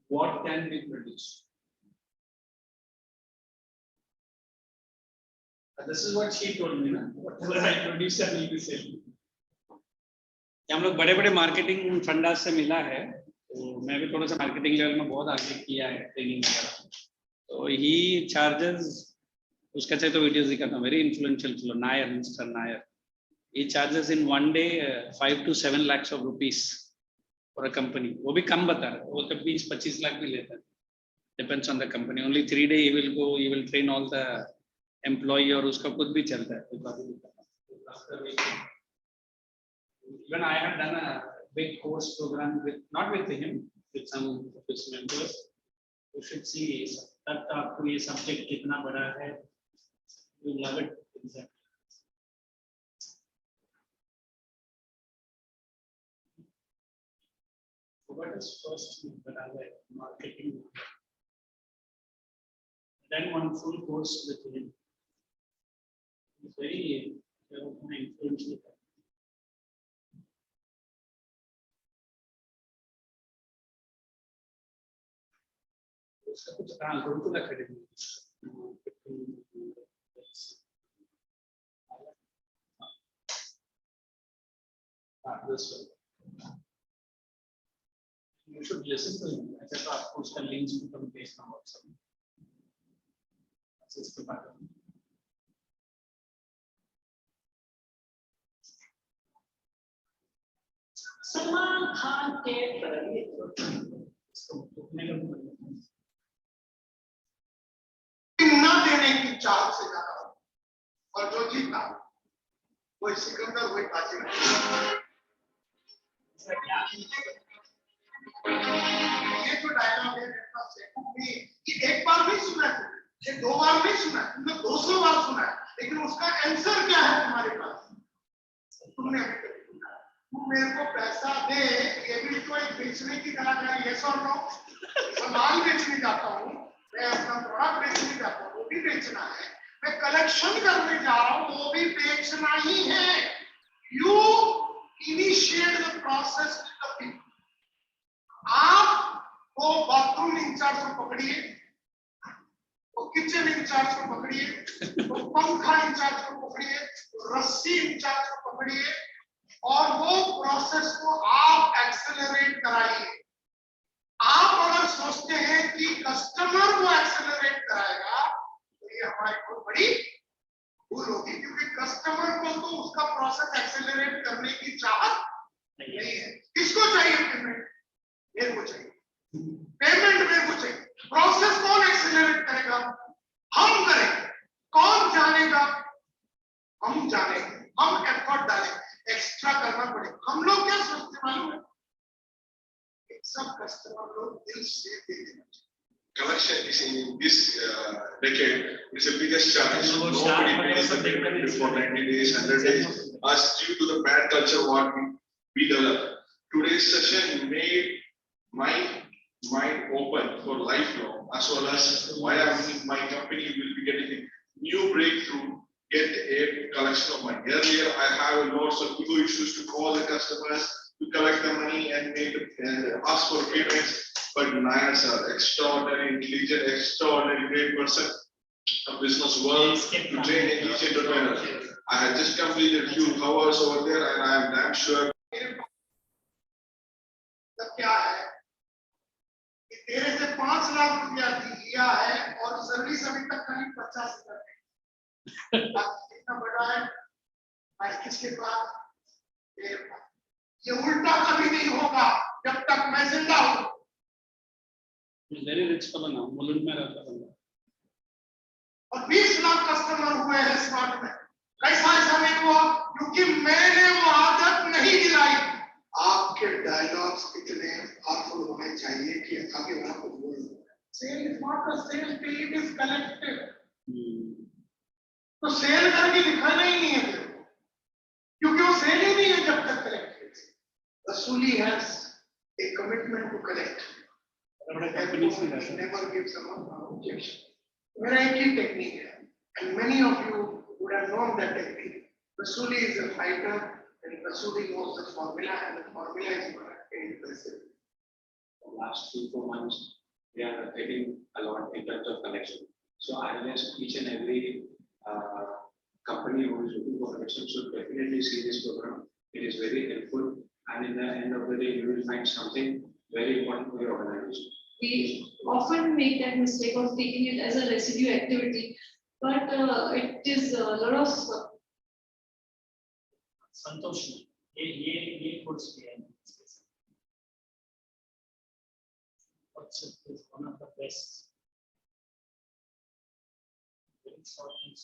what can be produced. This is what she told me. Na? Whatever I produce, I will be selling. हम लोग बड़े-बड़े marketing fundas से मिला है, तो मैं भी थोड़ा सा मार्केटिंग लेवल में बहुत आगे किया है ट्रेनिंग वगैरह. तो he charges, उसका चाहिए तो वीडियोस दिखाता हूँ, very influential fellow, Nair, Mr. Nair. He charges in one day 5 to 7 lakhs of rupees for a company. वो भी कम बता रहा है, वो तो 20-25 लाख भी लेता है. Depends on the company. Only 3 days he will go, he will train all the employee और उसका खुद भी चलता है. Even I have done a big course program with, not with him, with some of his members. You should see that आपको ये subject कितना बड़ा है. You love it. Exactly. So what is first marketing? Then one full course with him. It's very influential. Go to the academy. This one. You should listen to him. I said, of course, the links to come based on WhatsApp. That's the pattern. Salman Khan के ना देने की चाह से ज्यादा और जो जीता वही सिकंदर वही काजी ये जो डायलॉग है ये एक बार भी सुना है, ये 2 बार भी सुना है, तुमने 200 बार सुना है, लेकिन उसका आंसर क्या है तुम्हारे पास? तुमने अभी तक सुना है. तुम मेरे को पैसा दे, ये भी तो एक बेचने की कलाकारी है. सो नो सामान बेचने जाता हूँ, मैं अपना प्रोडक्ट बेचने जाता हूँ, वो भी बेचना है. मैं कलेक्शन करने जा रहा हूँ, वो भी बेचना ही है. You initiate the process with the people. आप वो बाथरूम इंचार्ज को पकड़िए, वो किचन इंचार्ज को पकड़िए, वो पंखा इंचार्ज को पकड़िए, रस्सी इंचार्ज को पकड़िए और वो प्रोसेस को आप एक्सेलरेट कराइए. आप अगर सोचते हैं कि कस्टमर को एक्सेलरेट कराएगा तो ये हमारी बहुत बड़ी भूल होगी, क्योंकि कस्टमर को तो उसका प्रोसेस एक्सेलरेट करने की चाहत नहीं है. किसको चाहिए पेमेंट? मेरे को चाहिए पेमेंट, मेरे को चाहिए. प्रोसेस कौन एक्सेलरेट करेगा? हम करेंगे. कौन जानेगा? हम जानेंगे. हम एफर्ट डालेंगे, एक्स्ट्रा करना पड़ेगा. हम लोग क्या सोचते मालूम है? सब कस्टमर लोग दिल से दे देना चाहिए. Collection is in this decade is the biggest challenge. Nobody pays the payment before 90 days, 100 days, as due to the bad culture what we developed. Today's session made my mind open for life now, as well as why my company will be getting a new breakthrough, get a collection of money. Earlier, I have lots of ego issues to call the customers, to collect the money and make ask for payments. But Nair sir, extraordinary intelligent, extraordinary great person, a business world to train each entrepreneur. I had just completed a few hours over there, and I am damn sure. क्या है कि तेरे से 5 लाख रुपया दिया है और service अभी तक करीब 50,000 है. कितना बड़ा है? मैं किसके पास? तेरे पास. ये उल्टा कभी नहीं होगा जब तक मैं जिंदा हूं. Very rich fellow now, Mulund में रहता है. और 20 लाख कस्टमर हुए हैं स्मार्ट में. कैसा ऐसा नहीं हुआ? क्योंकि मैंने वो आदत नहीं दिलाई. आपके डायलॉग्स इतने पावरफुल होने चाहिए कि आगे वाला को बोल. Sale is not a sale till it is collected. तो सेल करके दिखाना ही नहीं है, क्योंकि वो सेल ही नहीं है जब तक कलेक्टेड. वसूली has a commitment to collect. Never give someone an objection. Variety technique है, and many of you would have known that technique. Vasuli is a fighter, and Vasuli knows the formula, and the formula is very impressive. Last 3-4 months, we are getting a lot in terms of connection. So unless each and every company who is looking for connection should definitely see this program. It is very helpful, and in the end of the day, you will find something very important for your organization. We often make that mistake of taking it as a residue activity, but it is a lot of संतोष ये course किया है. It's one of the best. Very short things.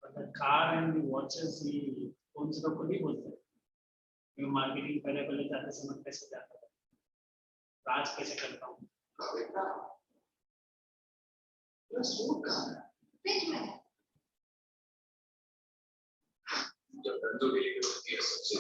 But the car and the watches, the phones का कोई बोलते हैं. मैं marketing पहले जाते समय कैसे जाता था, राज कैसे करता हूँ. जब धंधों के लिए होती है सबसे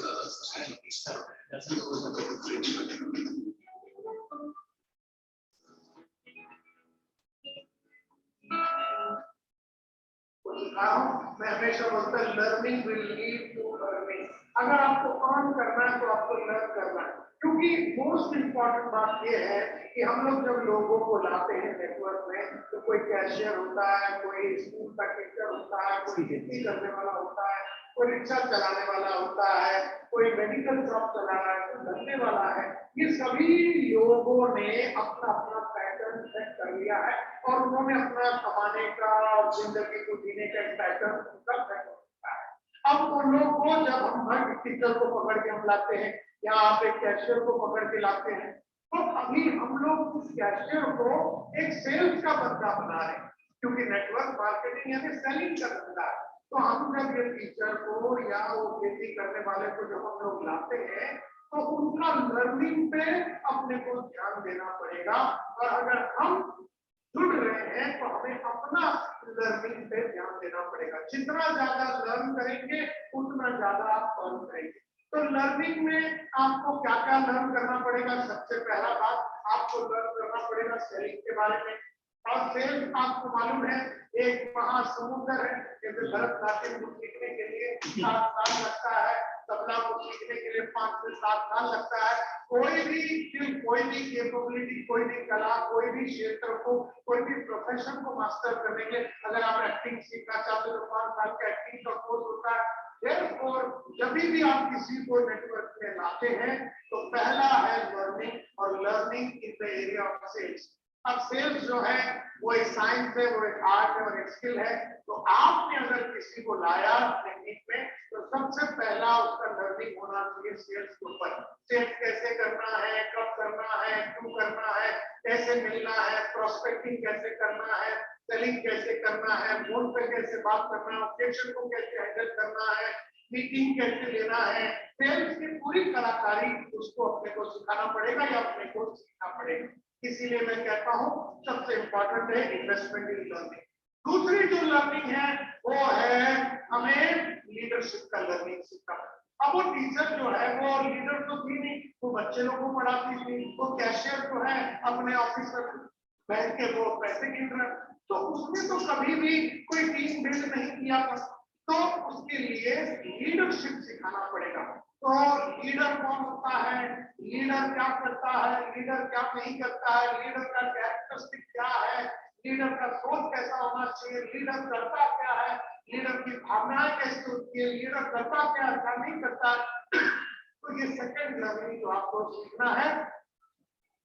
मैं हमेशा बोलता हूँ learning will lead to earning. अगर आपको अर्न करना है तो आपको लर्न करना है, क्योंकि मोस्ट इम्पोर्टेंट बात यह है कि हम लोग जब लोगों को लाते हैं नेटवर्क में तो कोई कैशियर होता है, कोई स्कूल का टीचर होता है, कोई खेती करने वाला होता है, कोई रिक्शा चलाने वाला होता है, कोई मेडिकल शॉप चला रहा है, कोई धंधे वाला है. ये सभी लोगों ने अपना अपना पैटर्न सेट कर लिया है और उन्होंने अपना कमाने का और जिंदगी को जीने का एक पैटर्न उनका सेट होता है. अब वो लोग को जब हम टीचर को पकड़ के हम लाते हैं या आप एक कैशियर को पकड़ के लाते हैं, तो अभी हम लोग उस कैशियर को एक सेल्स का बंदा बना रहे हैं, क्योंकि नेटवर्क मार्केटिंग यानी सेलिंग का धंधा है. तो हम जब ये टीचर को या वो खेती करने वाले को जब हम लोग लाते हैं तो उनका लर्निंग पे अपने को ध्यान देना पड़ेगा. और अगर हम जुड़ रहे हैं तो हमें अपना लर्निंग पे ध्यान देना पड़ेगा. जितना ज्यादा लर्न करेंगे उतना ज्यादा आप अर्न करेंगे. तो लर्निंग में आपको क्या क्या लर्न करना पड़ेगा? सबसे पहला बात आपको लर्न करना पड़ेगा सेलिंग के बारे में. और सेल्स आपको मालूम है एक महासमुद्र है. जैसे भरतनाट्यम को सीखने के लिए 7 साल लगता है, तबला को सीखने के लिए 5 से 7 साल लगता है. कोई भी स्किल, कोई भी कैपेबिलिटी, कोई भी कला, कोई भी क्षेत्र को, कोई भी प्रोफेशन को मास्टर करने के लिए अगर आप एक्टिंग सीखना चाहते हो तो 5 साल का एक्टिंग का कोर्स होता है. और जब भी आप किसी को नेटवर्क में लाते हैं तो पहला है लर्निंग, और learning in the area of sales. अब सेल्स जो है वो एक साइंस है, वो एक आर्ट है और एक स्किल है. तो आपने अगर किसी को लाया टेक्निक में तो सबसे पहला उसका लर्निंग होना चाहिए सेल्स के ऊपर. सेल्स कैसे करना है, कब करना है, क्यों करना है, कैसे मिलना है, प्रोस्पेक्टिंग कैसे करना है, सेलिंग कैसे करना है, फोन पे कैसे बात करना है, ऑब्जेक्शन को कैसे हैंडल करना है, मीटिंग कैसे लेना है. सेल्स की पूरी कलाकारी उसको अपने को सिखाना पड़ेगा या अपने को सीखना पड़ेगा. इसीलिए मैं कहता हूं सबसे इंपॉर्टेंट है इन्वेस्टमेंट इन लर्निंग. दूसरी जो लर्निंग है वो है हमें लीडरशिप का लर्निंग सीखना. अब वो टीचर जो है वो लीडर तो थी नहीं, वो बच्चे लोगों को पढ़ाती थी. वो कैशियर जो है अपने ऑफिस में बैठ के वो पैसे गिन रहा, तो उसने तो कभी भी कोई टीम बिल्ड नहीं किया था. तो उसके लिए लीडरशिप सिखाना पड़ेगा. तो लीडर कौन होता है, लीडर क्या करता है, लीडर क्या नहीं करता है, लीडर का कैरेक्टरिस्टिक क्या है, लीडर का सोच कैसा होना चाहिए, लीडर करता क्या है, लीडर की भावनाएं कैसी होती है, लीडर करता क्या नहीं करता. तो ये सेकंड लर्निंग जो आपको सीखना है.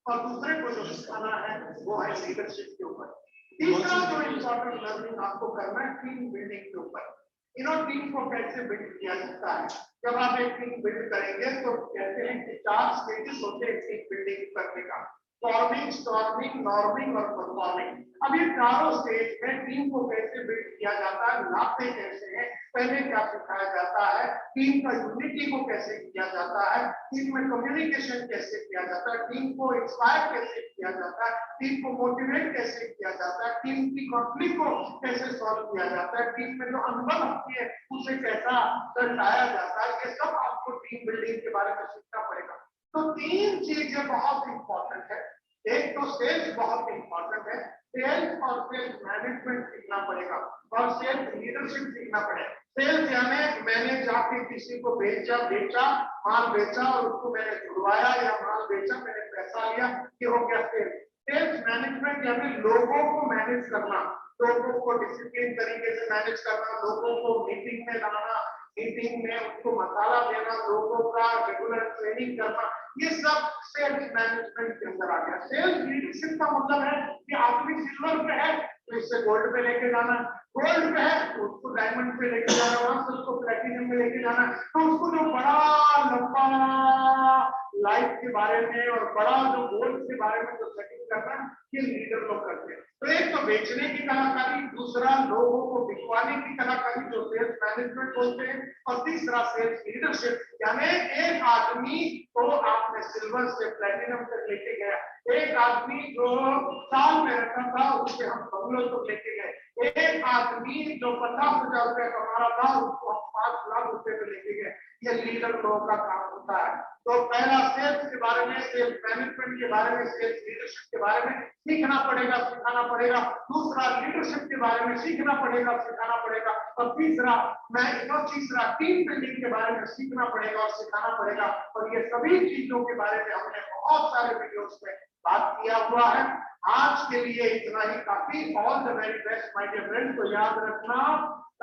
और दूसरे को जो सिखाना है वो है लीडरशिप के ऊपर. तीसरा जो इम्पोर्टेंट लर्निंग आपको करना है टीम बिल्डिंग के ऊपर. टीम को कैसे बिल्ड किया जाता है. जब आप एक टीम बिल्ड करेंगे तो कहते हैं कि 4 स्टेजेस होते हैं टीम बिल्डिंग करने का. फॉर्मिंग, स्टॉर्मिंग, नॉर्मिंग और परफॉर्मिंग. अब ये चारों स्टेज में टीम को कैसे बिल्ड किया जाता है, लाते कैसे हैं, पहले क्या सिखाया जाता है, टीम का यूनिटी को कैसे किया जाता है, टीम में कम्युनिकेशन कैसे किया जाता है, टीम को इंस्पायर कैसे किया जाता है, टीम को मोटिवेट कैसे किया जाता है, टीम की कॉन्फ्लिक्ट को कैसे सॉल्व किया जाता है, टीम में जो अनुभव होती है उसे कैसा दर्शाया जाता है. ये सब आपको टीम बिल्डिंग के बारे में सीखना पड़ेगा. तो तीन चीजें बहुत इंपॉर्टेंट है। एक तो सेल्स बहुत इंपॉर्टेंट है, सेल्स और सेल्स मैनेजमेंट सीखना पड़ेगा और सेल्स लीडरशिप सीखना पड़ेगा। सेल्स यानी मैंने जाके किसी को बेचा माल बेचा और उसको मैंने छुड़वाया या माल बेचा मैंने पैसा लिया, ये हो गया सेल्स। सेल्स मैनेजमेंट यानी लोगों को मैनेज करना, लोगों को डिसिप्लिन तरीके से मैनेज करना, लोगों को मीटिंग में लाना, मीटिंग में उनको मसाला देना, लोगों का रेगुलर ट्रेनिंग करना, ये सब सेल्स मैनेजमेंट के अंदर आ गया। सेल्स लीडरशिप का मतलब है कि आदमी सिल्वर पे है तो इससे गोल्ड पे लेके जाना, गोल्ड पे है तो उसको डायमंड पे लेके जाना, वहां से उसको प्लेटिनम में लेके जाना। तो उसको जो बड़ा लंबा लाइफ के बारे में और बड़ा जो गोल्ड के बारे में जो सेटिंग करना, ये लीडर लोग करते हैं। तो एक तो बेचने की कलाकारी, दूसरा लोगों को बिकवाने की कलाकारी जो सेल्स मैनेजमेंट बोलते हैं, और तीसरा सेल्स लीडरशिप यानी एक आदमी को आपने सिल्वर से प्लेटिनम तक लेके गया, एक आदमी जो साल में रहता था उससे हम बंगलों तक लेके गए, एक आदमी जो 50,000 रुपया कमा रहा था उसको हम 5 लाख रुपए पे लेके गए। ये लीडर लोगों का काम होता है। तो पहला सेल्स के बारे में, सेल्स मैनेजमेंट के बारे में, सेल्स लीडरशिप के बारे में सीखना पड़ेगा, सिखाना पड़ेगा। दूसरा लीडरशिप के बारे में सीखना पड़ेगा, सिखाना पड़ेगा। और तीसरा टीम बिल्डिंग के बारे में सीखना पड़ेगा और सिखाना पड़ेगा। और ये सभी चीजों के बारे में हमने बहुत सारे वीडियोस में बात किया हुआ है। आज के लिए इतना ही काफी। All the very best my dear friends. तो याद रखना,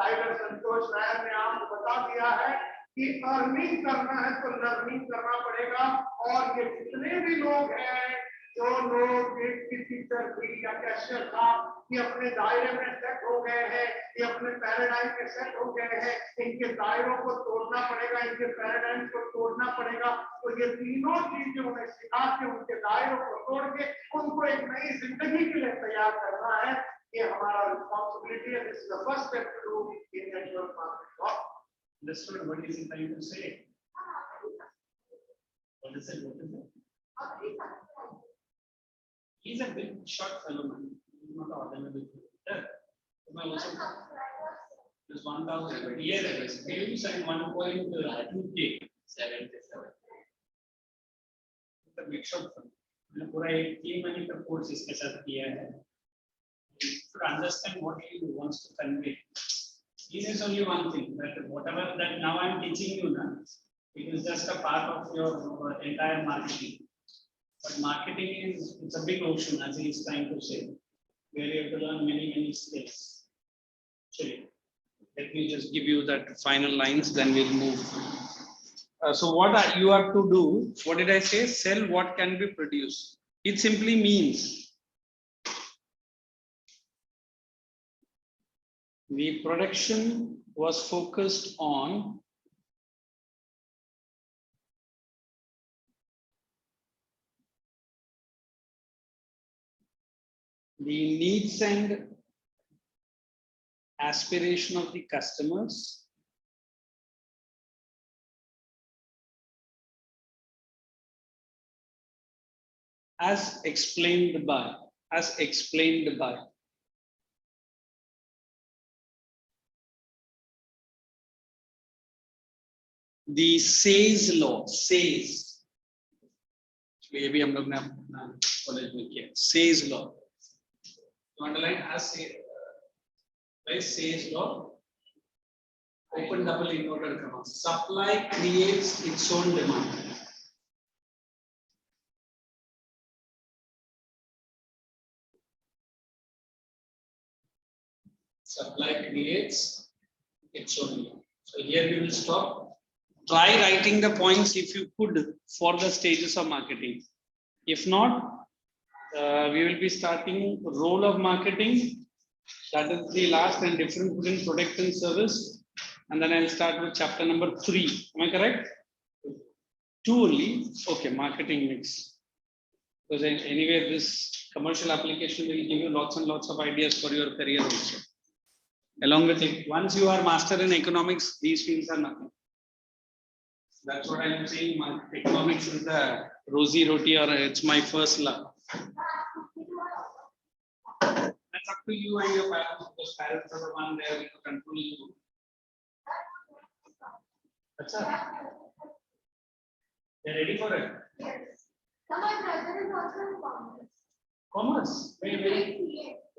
टाइगर संतोष नायर ने आपको बता दिया है कि अर्निंग करना है तो लर्निंग करना पड़ेगा। और ये जितने भी लोग हैं, जो लोग टीचर भी या कैशियर था, ये अपने दायरे में सेट हो गए हैं, ये अपने पैराडाइम में सेट हो गए हैं, इनके दायरों को तोड़ना पड़ेगा, इनके पैराडाइम को तोड़ना पड़ेगा। तो ये तीनों चीजें उन्हें सिखा के, उनके दायरों को तोड़ के उनको एक नई जिंदगी के लिए तैयार करना है। ये हमारा रिस्पॉन्सिबिलिटी है। This is the first step to do in network marketing. Understood what is he trying to say? What is it? He's a big short fellow man. He's not ordinary. There's 1,000 years. Views and 1.2K. 77. The big short fellow. मैंने पूरा एक 3 महीने का course इसके साथ किया है. You should understand what he wants to convey. He is only one thing, that whatever that now I am teaching you now, it is just a part of your entire marketing. But marketing it's a big ocean, as he is trying to say, where you have to learn many skills. Actually, let me just give you that final lines, then we'll move. So what you have to do? What did I say? Sell what can be produced. It simply means the production was focused on the needs and aspiration of the customers, as explained by the SAYS law. SAYS, ये भी हम लोग ने college में किया, SAYS law. To underline as SAYS law, open double inverted comma. Supply creates its own demand. Supply creates its own demand. So here we will stop. Try writing the points if you could for the stages of marketing. If not, we will be starting role of marketing. That is the last and difference between product and service. And then I'll start with chapter number 3. Am I correct? 2 only. Okay, marketing mix. Because anyway, this commercial application will give you lots and lots of ideas for your career also. Along with it, once you are master in economics, these fields are nothing. That's what I am saying. My economics is the rosy roti, or it's my first love. That's up to you and your parents, because parents are the one there to control you. That's all. They're ready for it. Yes. So my brother is also in commerce. Commerce. Very, very.